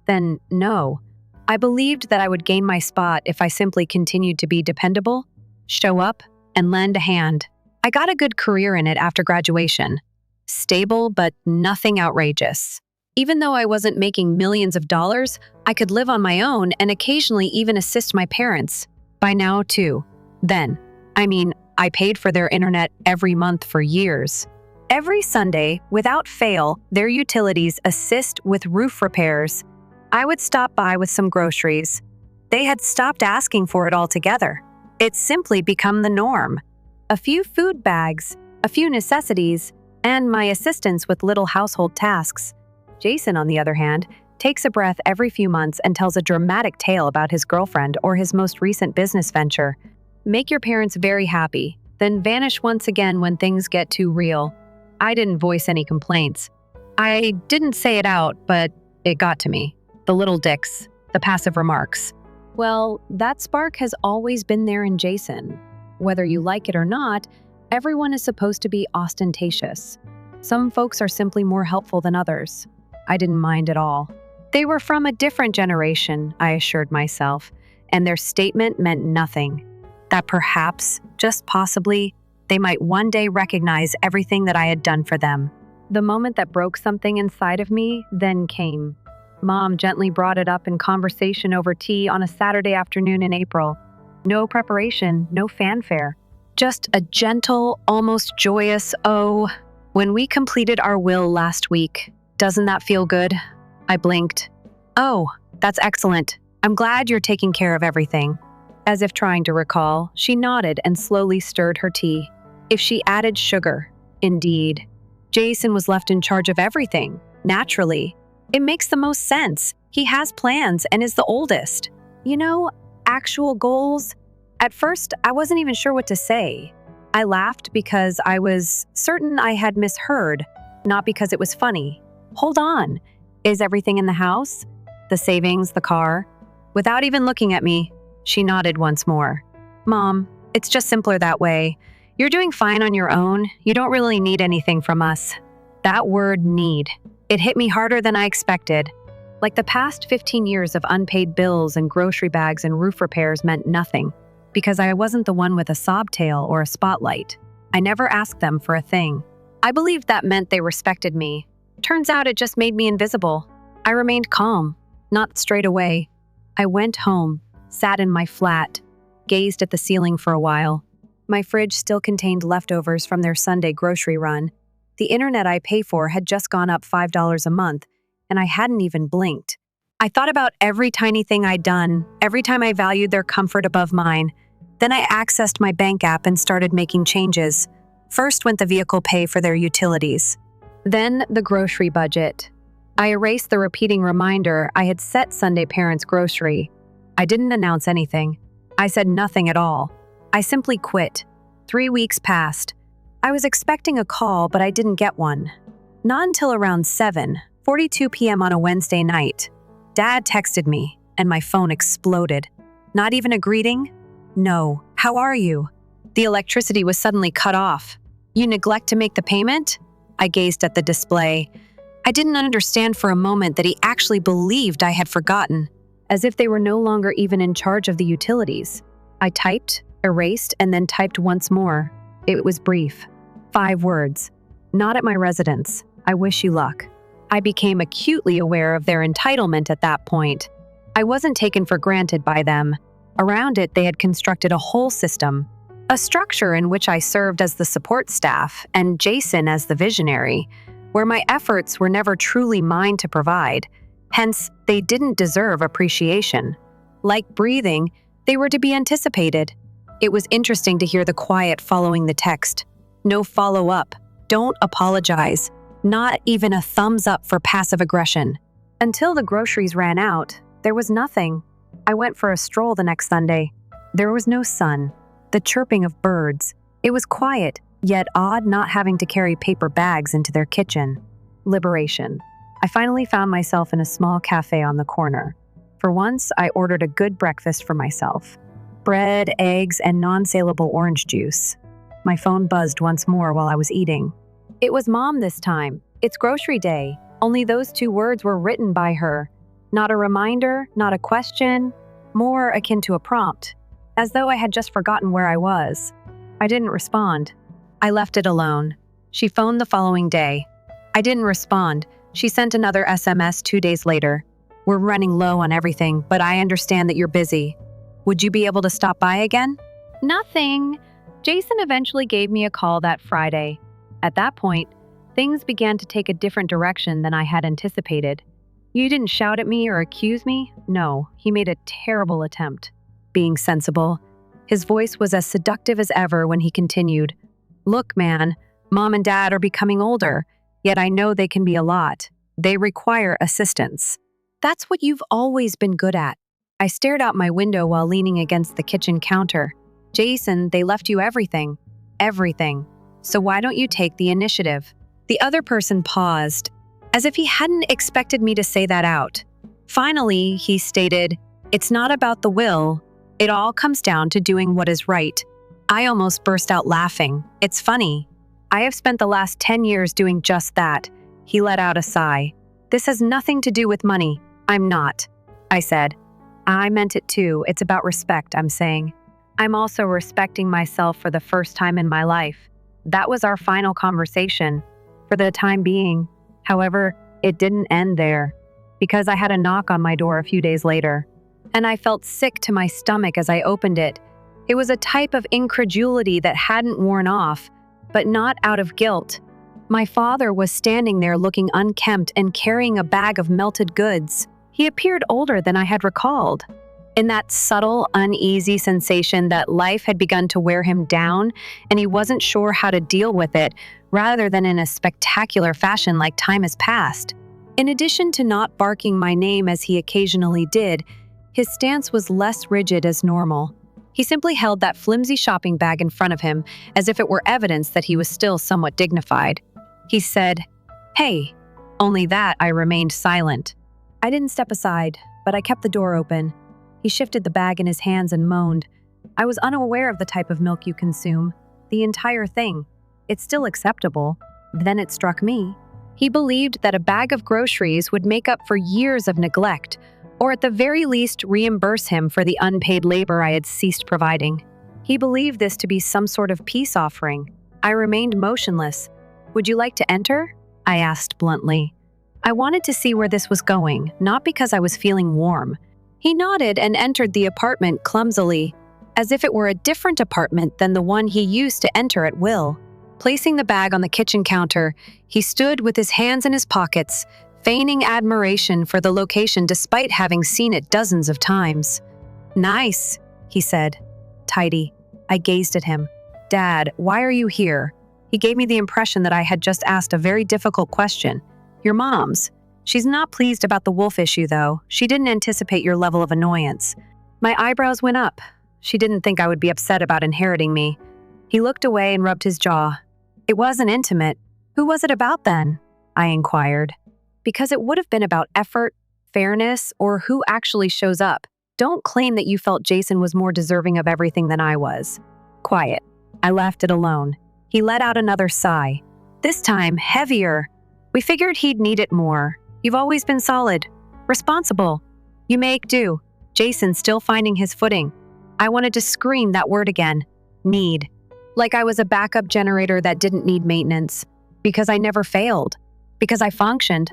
Then, no. I believed that I would gain my spot if I simply continued to be dependable, show up, and lend a hand. I got a good career in it after graduation. Stable, but nothing outrageous. Even though I wasn't making millions of dollars, I could live on my own and occasionally even assist my parents. By now, too. Then. I paid for their internet every month for years. Every Sunday, without fail, their utilities assist with roof repairs. I would stop by with some groceries. They had stopped asking for it altogether. It's simply become the norm. A few food bags, a few necessities, and my assistance with little household tasks. Jason, on the other hand, takes a breath every few months and tells a dramatic tale about his girlfriend or his most recent business venture. Make your parents very happy, then vanish once again when things get too real. I didn't voice any complaints. I didn't say it out, but it got to me. The little dicks, the passive remarks. Well, that spark has always been there in Jason. Whether you like it or not, everyone is supposed to be ostentatious. Some folks are simply more helpful than others. I didn't mind at all. They were from a different generation, I assured myself, and their statement meant nothing. That perhaps, just possibly, they might one day recognize everything that I had done for them. The moment that broke something inside of me then came. Mom gently brought it up in conversation over tea on a Saturday afternoon in April. No preparation, no fanfare. Just a gentle, almost joyous, "Oh, when we completed our will last week. Doesn't that feel good?" I blinked. "Oh, that's excellent. I'm glad you're taking care of everything." As if trying to recall, she nodded and slowly stirred her tea. If she added sugar, indeed. Jason was left in charge of everything, naturally. It makes the most sense. He has plans and is the oldest. Actual goals. At first, I wasn't even sure what to say. I laughed because I was certain I had misheard, not because it was funny. Hold on. Is everything in the house? The savings, the car? Without even looking at me, she nodded once more. "Mom, it's just simpler that way. You're doing fine on your own. You don't really need anything from us." That word, need. It hit me harder than I expected. Like the past 15 years of unpaid bills and grocery bags and roof repairs meant nothing, because I wasn't the one with a sobtail or a spotlight. I never asked them for a thing. I believed that meant they respected me. Turns out it just made me invisible. I remained calm, not straight away. I went home, sat in my flat, gazed at the ceiling for a while. My fridge still contained leftovers from their Sunday grocery run. The internet I pay for had just gone up $5 a month, and I hadn't even blinked. I thought about every tiny thing I'd done, every time I valued their comfort above mine. Then I accessed my bank app and started making changes. First went the vehicle pay for their utilities. Then the grocery budget. I erased the repeating reminder I had set Sunday parents' grocery. I didn't announce anything. I said nothing at all. I simply quit. 3 weeks passed. I was expecting a call, but I didn't get one. Not until around 7:42 p.m. on a Wednesday night. Dad texted me, and my phone exploded. Not even a greeting? No. How are you? The electricity was suddenly cut off. You neglect to make the payment? I gazed at the display. I didn't understand for a moment that he actually believed I had forgotten, as if they were no longer even in charge of the utilities. I typed, erased, and then typed once more. It was brief. 5 words. Not at my residence. I wish you luck. I became acutely aware of their entitlement at that point. I wasn't taken for granted by them. Around it, they had constructed a whole system, a structure in which I served as the support staff and Jason as the visionary, where my efforts were never truly mine to provide. Hence, they didn't deserve appreciation. Like breathing, they were to be anticipated. It was interesting to hear the quiet following the text. No follow-up. Don't apologize. Not even a thumbs up for passive aggression. Until the groceries ran out, there was nothing. I went for a stroll the next Sunday. There was no sun. The chirping of birds. It was quiet, yet odd not having to carry paper bags into their kitchen. Liberation. I finally found myself in a small cafe on the corner. For once, I ordered a good breakfast for myself. Bread, eggs, and non-saleable orange juice. My phone buzzed once more while I was eating. It was Mom this time. It's grocery day. Only those 2 words were written by her. Not a reminder, not a question, more akin to a prompt, as though I had just forgotten where I was. I didn't respond. I left it alone. She phoned the following day. I didn't respond. She sent another SMS 2 days later. We're running low on everything, but I understand that you're busy. Would you be able to stop by again? Nothing. Jason eventually gave me a call that Friday. At that point, things began to take a different direction than I had anticipated. You didn't shout at me or accuse me? No, he made a terrible attempt. Being sensible, his voice was as seductive as ever when he continued, Look, man, Mom and Dad are becoming older, yet I know they can be a lot. They require assistance. That's what you've always been good at. I stared out my window while leaning against the kitchen counter. Jason, they left you everything. Everything. So why don't you take the initiative? The other person paused, as if he hadn't expected me to say that out. Finally, he stated, It's not about the will. It all comes down to doing what is right. I almost burst out laughing. It's funny. I have spent the last 10 years doing just that. He let out a sigh. This has nothing to do with money. I'm not. I said. I meant it too. It's about respect, I'm saying. I'm also respecting myself for the first time in my life. That was our final conversation, for the time being. However, it didn't end there, because I had a knock on my door a few days later, and I felt sick to my stomach as I opened it. It was a type of incredulity that hadn't worn off, but not out of guilt. My father was standing there looking unkempt and carrying a bag of melted goods. He appeared older than I had recalled. In that subtle, uneasy sensation that life had begun to wear him down and he wasn't sure how to deal with it, rather than in a spectacular fashion like time has passed. In addition to not barking my name as he occasionally did, his stance was less rigid as normal. He simply held that flimsy shopping bag in front of him as if it were evidence that he was still somewhat dignified. He said, "Hey." Only that I remained silent. I didn't step aside, but I kept the door open. He shifted the bag in his hands and moaned. I was unaware of the type of milk you consume. The entire thing. It's still acceptable. Then it struck me. He believed that a bag of groceries would make up for years of neglect, or at the very least reimburse him for the unpaid labor I had ceased providing. He believed this to be some sort of peace offering. I remained motionless. Would you like to enter? I asked bluntly. I wanted to see where this was going, not because I was feeling warm. He nodded and entered the apartment clumsily, as if it were a different apartment than the one he used to enter at will. Placing the bag on the kitchen counter, he stood with his hands in his pockets, feigning admiration for the location despite having seen it dozens of times. Nice, he said. Tidy. I gazed at him. Dad, why are you here? He gave me the impression that I had just asked a very difficult question. Your mom's. She's not pleased about the wolf issue, though. She didn't anticipate your level of annoyance. My eyebrows went up. She didn't think I would be upset about inheriting me. He looked away and rubbed his jaw. It wasn't intimate. Who was it about then? I inquired. Because it would have been about effort, fairness, or who actually shows up. Don't claim that you felt Jason was more deserving of everything than I was. Quiet. I left it alone. He let out another sigh. This time, heavier. We figured he'd need it more. You've always been solid. Responsible. You make do. Jason still finding his footing. I wanted to scream that word again. Need. Like I was a backup generator that didn't need maintenance. Because I never failed. Because I functioned.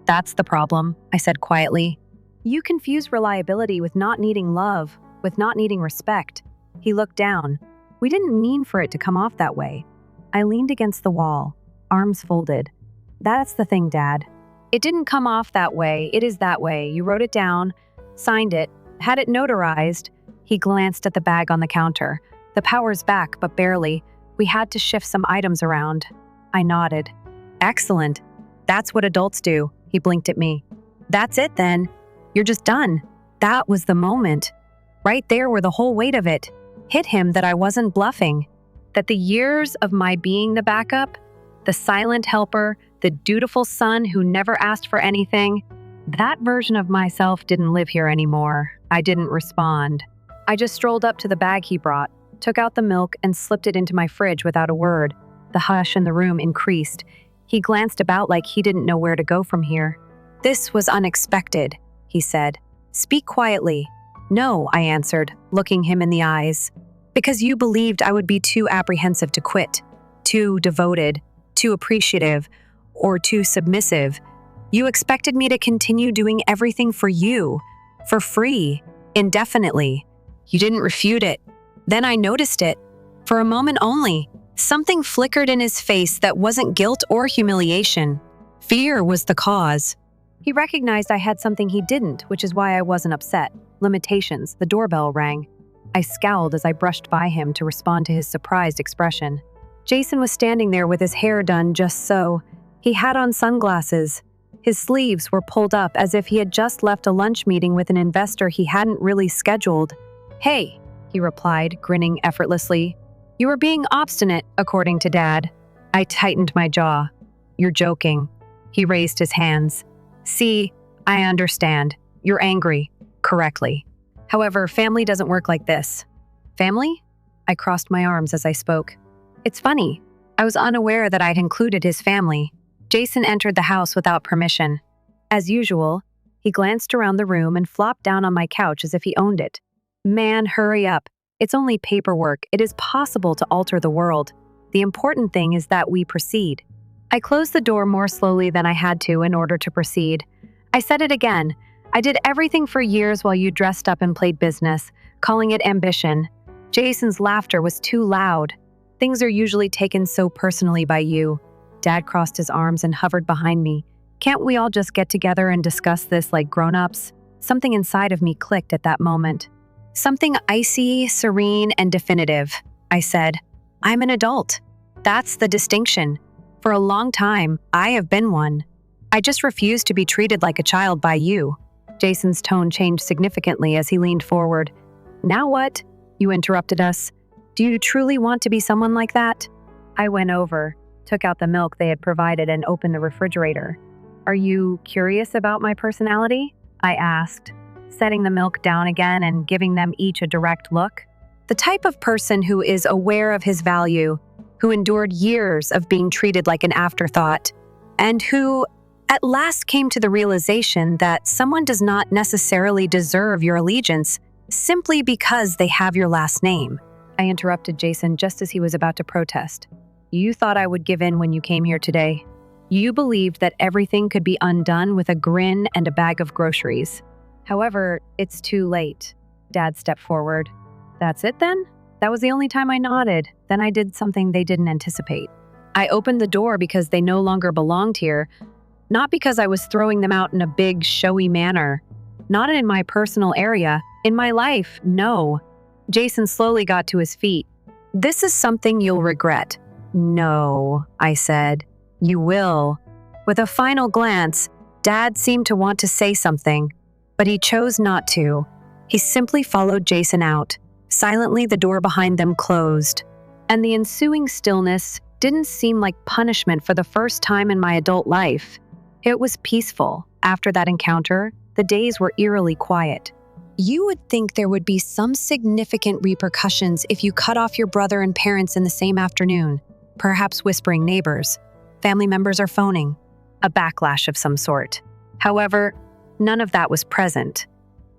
That's the problem, I said quietly. You confuse reliability with not needing love, with not needing respect. He looked down. We didn't mean for it to come off that way. I leaned against the wall, arms folded. That's the thing, Dad. It didn't come off that way. It is that way. You wrote it down, signed it, had it notarized. He glanced at the bag on the counter. The power's back, but barely. We had to shift some items around. I nodded. Excellent. That's what adults do. He blinked at me. That's it then. You're just done. That was the moment. Right there where the whole weight of it hit him, that I wasn't bluffing. That the years of my being the backup, the silent helper, the dutiful son who never asked for anything, that version of myself didn't live here anymore. I didn't respond. I just strolled up to the bag he brought, took out the milk and slipped it into my fridge without a word. The hush in the room increased. He glanced about like he didn't know where to go from here. This was unexpected, he said. Speak quietly. No, I answered, looking him in the eyes. Because you believed I would be too apprehensive to quit, too devoted, too appreciative, or too submissive. You expected me to continue doing everything for you, for free, indefinitely. You didn't refute it. Then I noticed it. For a moment only, something flickered in his face that wasn't guilt or humiliation. Fear was the cause. He recognized I had something he didn't, which is why I wasn't upset. Limitations. The doorbell rang. I scowled as I brushed by him to respond to his surprised expression. Jason was standing there with his hair done just so. He had on sunglasses. His sleeves were pulled up as if he had just left a lunch meeting with an investor he hadn't really scheduled. Hey, he replied, grinning effortlessly. You were being obstinate, according to Dad. I tightened my jaw. You're joking. He raised his hands. See, I understand. You're angry. Correctly. However, family doesn't work like this. Family? I crossed my arms as I spoke. It's funny. I was unaware that I'd included his family. Jason entered the house without permission. As usual, he glanced around the room and flopped down on my couch as if he owned it. Man, hurry up. It's only paperwork. It is possible to alter the world. The important thing is that we proceed. I closed the door more slowly than I had to in order to proceed. I said it again. I did everything for years while you dressed up and played business, calling it ambition. Jason's laughter was too loud. Things are usually taken so personally by you. Dad crossed his arms and hovered behind me. Can't we all just get together and discuss this like grown-ups? Something inside of me clicked at that moment. Something icy, serene, and definitive. I said, I'm an adult. That's the distinction. For a long time, I have been one. I just refuse to be treated like a child by you. Jason's tone changed significantly as he leaned forward. Now what? You interrupted us. Do you truly want to be someone like that? I went over, took out the milk they had provided, and opened the refrigerator. Are you curious about my personality? I asked, setting the milk down again and giving them each a direct look. The type of person who is aware of his value, who endured years of being treated like an afterthought, and who at last came to the realization that someone does not necessarily deserve your allegiance simply because they have your last name. I interrupted Jason just as he was about to protest. You thought I would give in when you came here today. You believed that everything could be undone with a grin and a bag of groceries. However, it's too late. Dad stepped forward. That's it then? That was the only time I nodded. Then I did something they didn't anticipate. I opened the door because they no longer belonged here, not because I was throwing them out in a big, showy manner. Not in my personal area. In my life, no. Jason slowly got to his feet. This is something you'll regret. No, I said. You will. With a final glance, Dad seemed to want to say something, but he chose not to. He simply followed Jason out. Silently, the door behind them closed, and the ensuing stillness didn't seem like punishment for the first time in my adult life. It was peaceful. After that encounter, the days were eerily quiet. You would think there would be some significant repercussions if you cut off your brother and parents in the same afternoon, perhaps whispering neighbors. Family members are phoning. A backlash of some sort. However, none of that was present.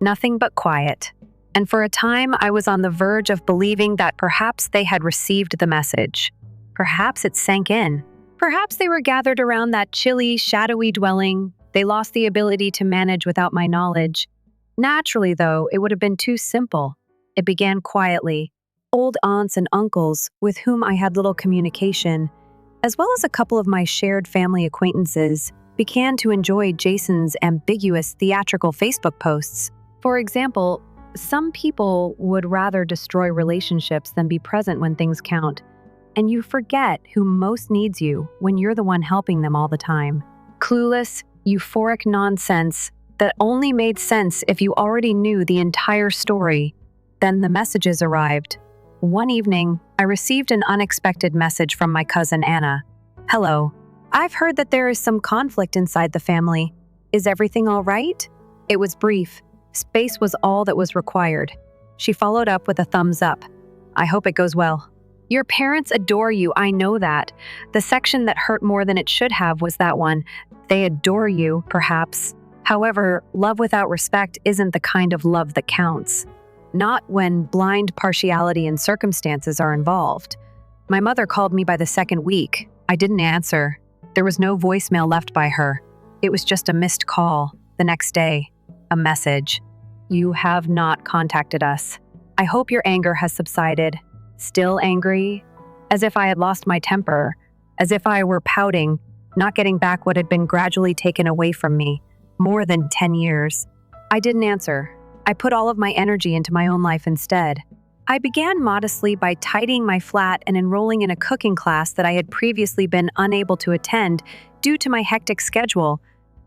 Nothing but quiet. And for a time, I was on the verge of believing that perhaps they had received the message. Perhaps it sank in. Perhaps they were gathered around that chilly, shadowy dwelling. They lost the ability to manage without my knowledge. Naturally, though, it would have been too simple. It began quietly. Old aunts and uncles, with whom I had little communication, as well as a couple of my shared family acquaintances, began to enjoy Jason's ambiguous theatrical Facebook posts. For example, some people would rather destroy relationships than be present when things count, and you forget who most needs you when you're the one helping them all the time. Clueless, euphoric nonsense that only made sense if you already knew the entire story. Then the messages arrived. One evening, I received an unexpected message from my cousin Anna. "Hello. I've heard that there is some conflict inside the family. Is everything all right?" It was brief. Space was all that was required. She followed up with a thumbs up. "I hope it goes well. Your parents adore you, I know that. The section that hurt more than it should have was that one. They adore you, perhaps. However, love without respect isn't the kind of love that counts. Not when blind partiality and circumstances are involved." My mother called me by the second week. I didn't answer. There was no voicemail left by her. It was just a missed call. The next day, a message. "You have not contacted us. I hope your anger has subsided." Still angry? As if I had lost my temper. As if I were pouting, not getting back what had been gradually taken away from me. More than 10 years. I didn't answer. I put all of my energy into my own life instead. I began modestly by tidying my flat and enrolling in a cooking class that I had previously been unable to attend due to my hectic schedule.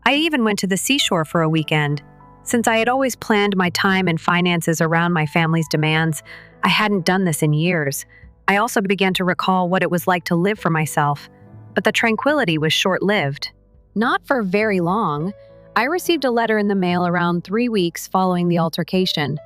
I even went to the seashore for a weekend. Since I had always planned my time and finances around my family's demands, I hadn't done this in years. I also began to recall what it was like to live for myself. But the tranquility was short-lived. Not for very long. I received a letter in the mail around 3 weeks following the altercation.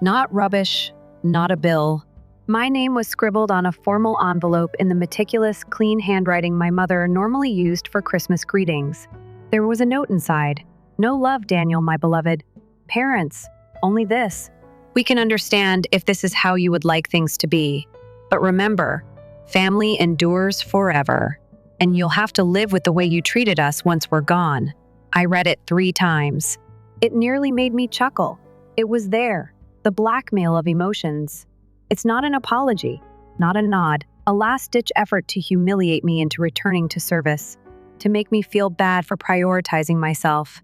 Not rubbish, not a bill. My name was scribbled on a formal envelope in the meticulous, clean handwriting my mother normally used for Christmas greetings. There was a note inside. "No love, Daniel, my beloved. Parents, only this. We can understand if this is how you would like things to be. But remember, family endures forever, and you'll have to live with the way you treated us once we're gone." I read it 3 times. It nearly made me chuckle. It was there, the blackmail of emotions. It's not an apology, not a nod, a last-ditch effort to humiliate me into returning to service, to make me feel bad for prioritizing myself.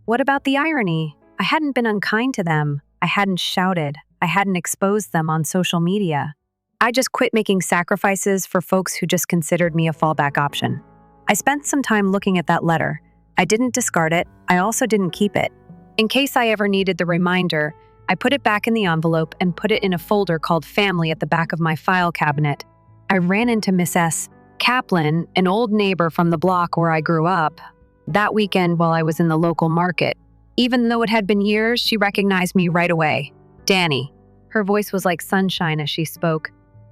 What about the irony? I hadn't been unkind to them. I hadn't shouted. I hadn't exposed them on social media. I just quit making sacrifices for folks who just considered me a fallback option. I spent some time looking at that letter. I didn't discard it. I also didn't keep it. In case I ever needed the reminder, I put it back in the envelope and put it in a folder called Family at the back of my file cabinet. I ran into Miss S. Kaplan, an old neighbor from the block where I grew up, that weekend while I was in the local market. Even though it had been years, she recognized me right away. "Danny." Her voice was like sunshine as she spoke.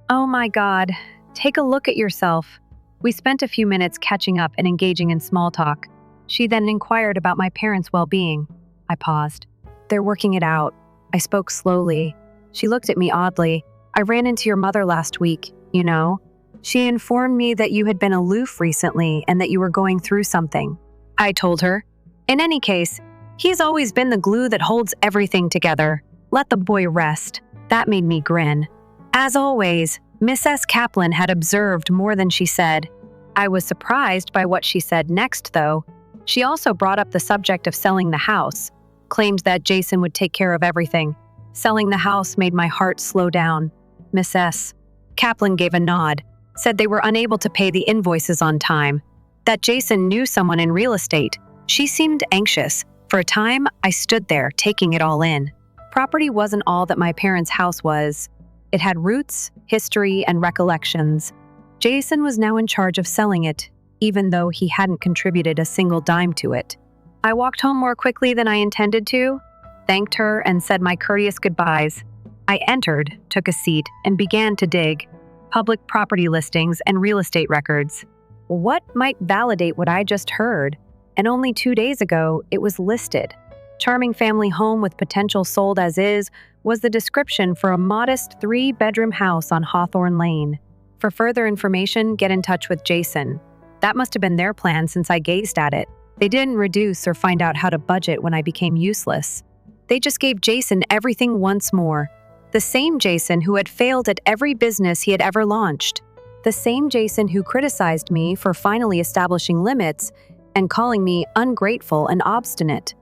"Oh my God, take a look at yourself." We spent a few minutes catching up and engaging in small talk. She then inquired about my parents' well-being. I paused. "They're working it out." I spoke slowly. She looked at me oddly. "I ran into your mother last week, you know. She informed me that you had been aloof recently and that you were going through something." I told her. "In any case, he's always been the glue that holds everything together. Let the boy rest." That made me grin. As always, Miss S. Kaplan had observed more than she said. I was surprised by what she said next, though. She also brought up the subject of selling the house, claimed that Jason would take care of everything. Selling the house made my heart slow down. Miss S. Kaplan gave a nod, said they were unable to pay the invoices on time, that Jason knew someone in real estate. She seemed anxious. For a time, I stood there, taking it all in. Property wasn't all that my parents' house was. It had roots, history, and recollections. Jason was now in charge of selling it, even though he hadn't contributed a single dime to it. I walked home more quickly than I intended to. thanked her, and said my courteous goodbyes. I entered, took a seat, and began to dig public property listings and real estate records. What might validate what I just heard? And only 2 days ago, it was listed. Charming family home with potential sold as is was the description for a modest 3-bedroom house on Hawthorne Lane. For further information, get in touch with Jason. That must have been their plan since I gazed at it. They didn't reduce or find out how to budget when I became useless. They just gave Jason everything once more. The same Jason who had failed at every business he had ever launched. The same Jason who criticized me for finally establishing limits and calling me ungrateful and obstinate.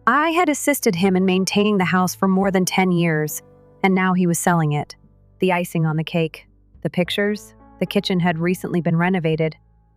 I had assisted him in maintaining the house for more than 10 years, and now he was selling it. The icing on the cake. The pictures. The kitchen had recently been renovated.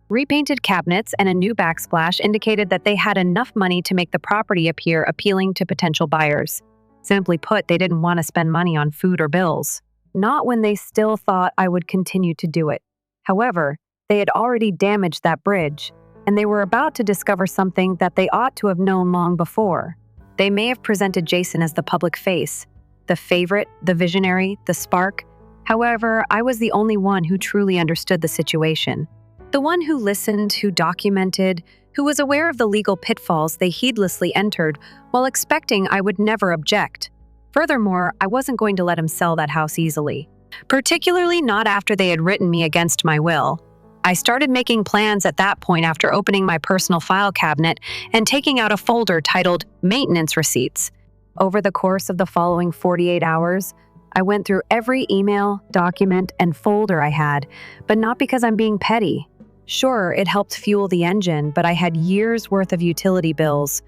Repainted cabinets and a new backsplash indicated that they had enough money to make the property appear appealing to potential buyers. Simply put, they didn't want to spend money on food or bills. Not when they still thought I would continue to do it. However, they had already damaged that bridge, and they were about to discover something that they ought to have known long before. They may have presented Jason as the public face, the favorite, the visionary, the spark. However, I was the only one who truly understood the situation. The one who listened, who documented, who was aware of the legal pitfalls they heedlessly entered while expecting I would never object. Furthermore, I wasn't going to let him sell that house easily, particularly not after they had written me against my will. I started making plans at that point after opening my personal file cabinet and taking out a folder titled Maintenance Receipts. Over the course of the following 48 hours, I went through every email, document, and folder I had, but not because I'm being petty. Sure, it helped fuel the engine, but I had years' worth of utility bills,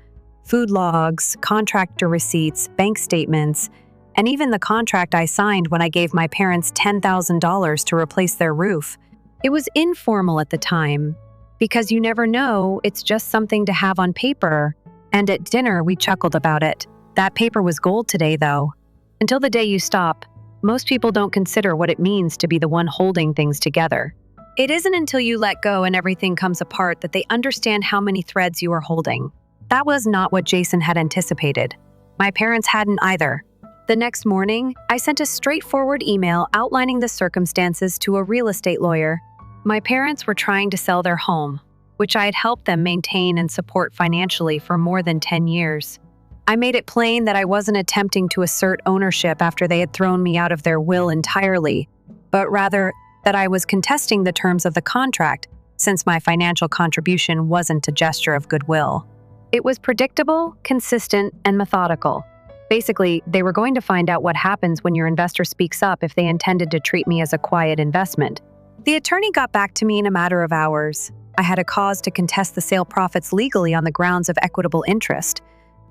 food logs, contractor receipts, bank statements, and even the contract I signed when I gave my parents $10,000 to replace their roof. It was informal at the time, because you never know, it's just something to have on paper, and at dinner we chuckled about it. That paper was gold today, though. Until the day you stop, most people don't consider what it means to be the one holding things together. It isn't until you let go and everything comes apart that they understand how many threads you are holding. That was not what Jason had anticipated. My parents hadn't either. The next morning, I sent a straightforward email outlining the circumstances to a real estate lawyer. My parents were trying to sell their home, which I had helped them maintain and support financially for more than 10 years. I made it plain that I wasn't attempting to assert ownership after they had thrown me out of their will entirely, but rather that I was contesting the terms of the contract since my financial contribution wasn't a gesture of goodwill. It was predictable, consistent, and methodical. Basically, they were going to find out what happens when your investor speaks up if they intended to treat me as a quiet investment. The attorney got back to me in a matter of hours. I had a cause to contest the sale profits legally on the grounds of equitable interest,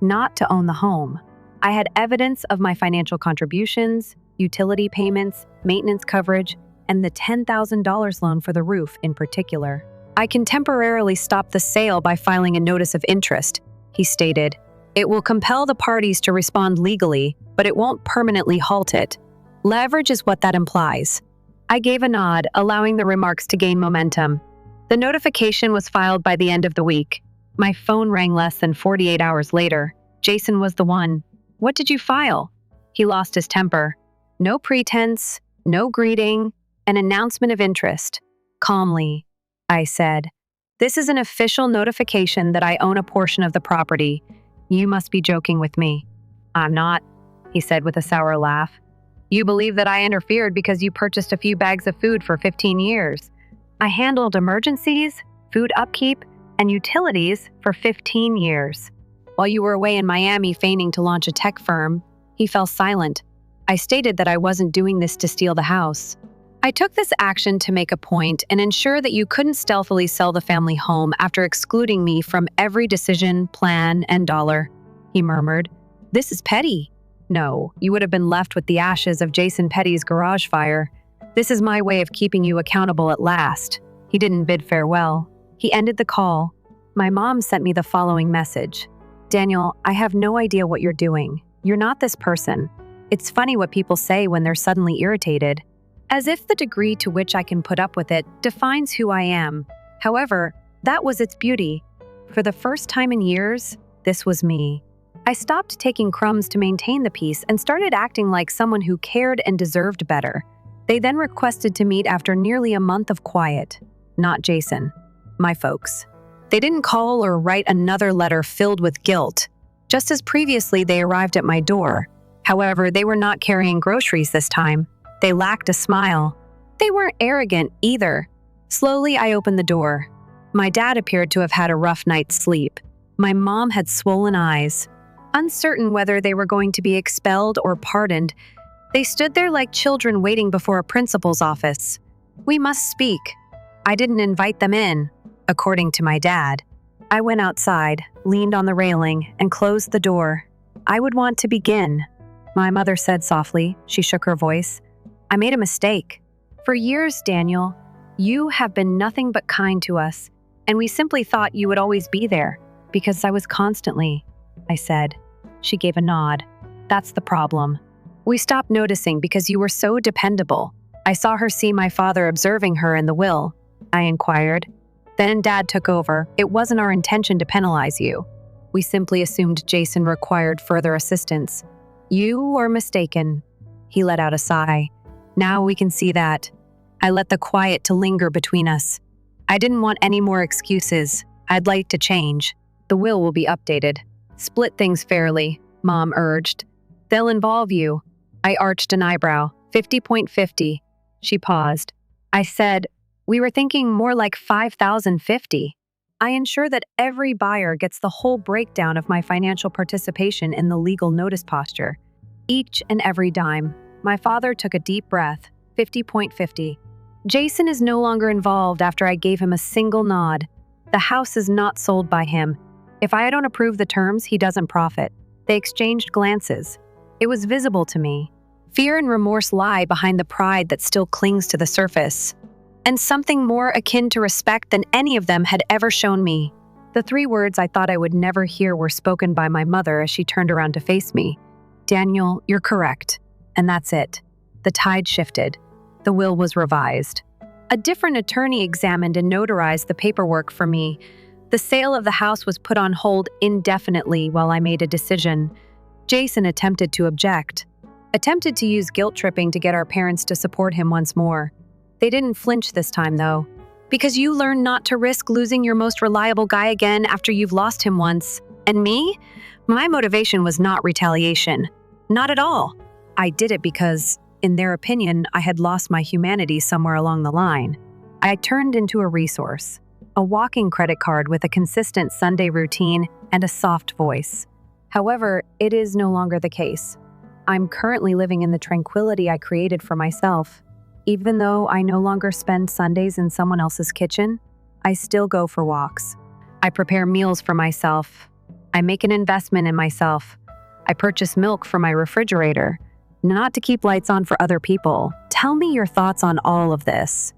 not to own the home. I had evidence of my financial contributions, utility payments, maintenance coverage, and the $10,000 loan for the roof in particular. I can temporarily stop the sale by filing a notice of interest, he stated. It will compel the parties to respond legally, but it won't permanently halt it. Leverage is what that implies. I gave a nod, allowing the remarks to gain momentum. The notification was filed by the end of the week. My phone rang less than 48 hours later. Jason was the one. What did you file? He lost his temper. No pretense, no greeting, an announcement of interest. Calmly, I said, "This is an official notification that I own a portion of the property. You must be joking with me." "I'm not," he said with a sour laugh. "You believe that I interfered because you purchased a few bags of food for 15 years. I handled emergencies, food upkeep, and utilities for 15 years. While you were away in Miami feigning to launch a tech firm." He fell silent. I stated that I wasn't doing this to steal the house. "I took this action to make a point and ensure that you couldn't stealthily sell the family home after excluding me from every decision, plan, and dollar," he murmured. "This is petty." "No, you would have been left with the ashes of Jason Petty's garage fire. This is my way of keeping you accountable at last." He didn't bid farewell. He ended the call. My mom sent me the following message. "Daniel, I have no idea what you're doing. You're not this person. It's funny what people say when they're suddenly irritated. As if the degree to which I can put up with it defines who I am. However, that was its beauty. For the first time in years, this was me. I stopped taking crumbs to maintain the peace and started acting like someone who cared and deserved better. They then requested to meet after nearly a month of quiet. Not Jason. My folks. They didn't call or write another letter filled with guilt. Just as previously, they arrived at my door. However, they were not carrying groceries this time. They lacked a smile. They weren't arrogant either. Slowly, I opened the door. My dad appeared to have had a rough night's sleep. My mom had swollen eyes. Uncertain whether they were going to be expelled or pardoned, they stood there like children waiting before a principal's office. We must speak. I didn't invite them in, according to my dad. I went outside, leaned on the railing, and closed the door. I would want to begin. My mother said softly. She shook her voice. I made a mistake. For years, Daniel, you have been nothing but kind to us, and we simply thought you would always be there, because I was constantly, I said. She gave a nod. That's the problem. We stopped noticing because you were so dependable. I saw her see my father observing her in the will. I inquired. Then Dad took over. It wasn't our intention to penalize you. We simply assumed Jason required further assistance. You were mistaken. He let out a sigh. Now we can see that. I let the quiet to linger between us. I didn't want any more excuses. I'd like to change. The will be updated. Split things fairly, Mom urged. They'll involve you. I arched an eyebrow. 50.50. She paused. I said, we were thinking more like 5,050. I ensure that every buyer gets the whole breakdown of my financial participation in the legal notice posture. Each and every dime. My father took a deep breath. 50.50. Jason is no longer involved after I gave him a single nod. The house is not sold by him. If I don't approve the terms, he doesn't profit. They exchanged glances. It was visible to me. Fear and remorse lie behind the pride that still clings to the surface. And something more akin to respect than any of them had ever shown me. The 3 words I thought I would never hear were spoken by my mother as she turned around to face me. Daniel, you're correct. And that's it. The tide shifted. The will was revised. A different attorney examined and notarized the paperwork for me. The sale of the house was put on hold indefinitely while I made a decision. Jason attempted to object. Attempted to use guilt tripping to get our parents to support him once more. They didn't flinch this time, though. Because you learn not to risk losing your most reliable guy again after you've lost him once. And me? My motivation was not retaliation. Not at all. I did it because, in their opinion, I had lost my humanity somewhere along the line. I turned into a resource. A walking credit card with a consistent Sunday routine and a soft voice. However, it is no longer the case. I'm currently living in the tranquility I created for myself. Even though I no longer spend Sundays in someone else's kitchen, I still go for walks. I prepare meals for myself. I make an investment in myself. I purchase milk for my refrigerator, not to keep lights on for other people. Tell me your thoughts on all of this.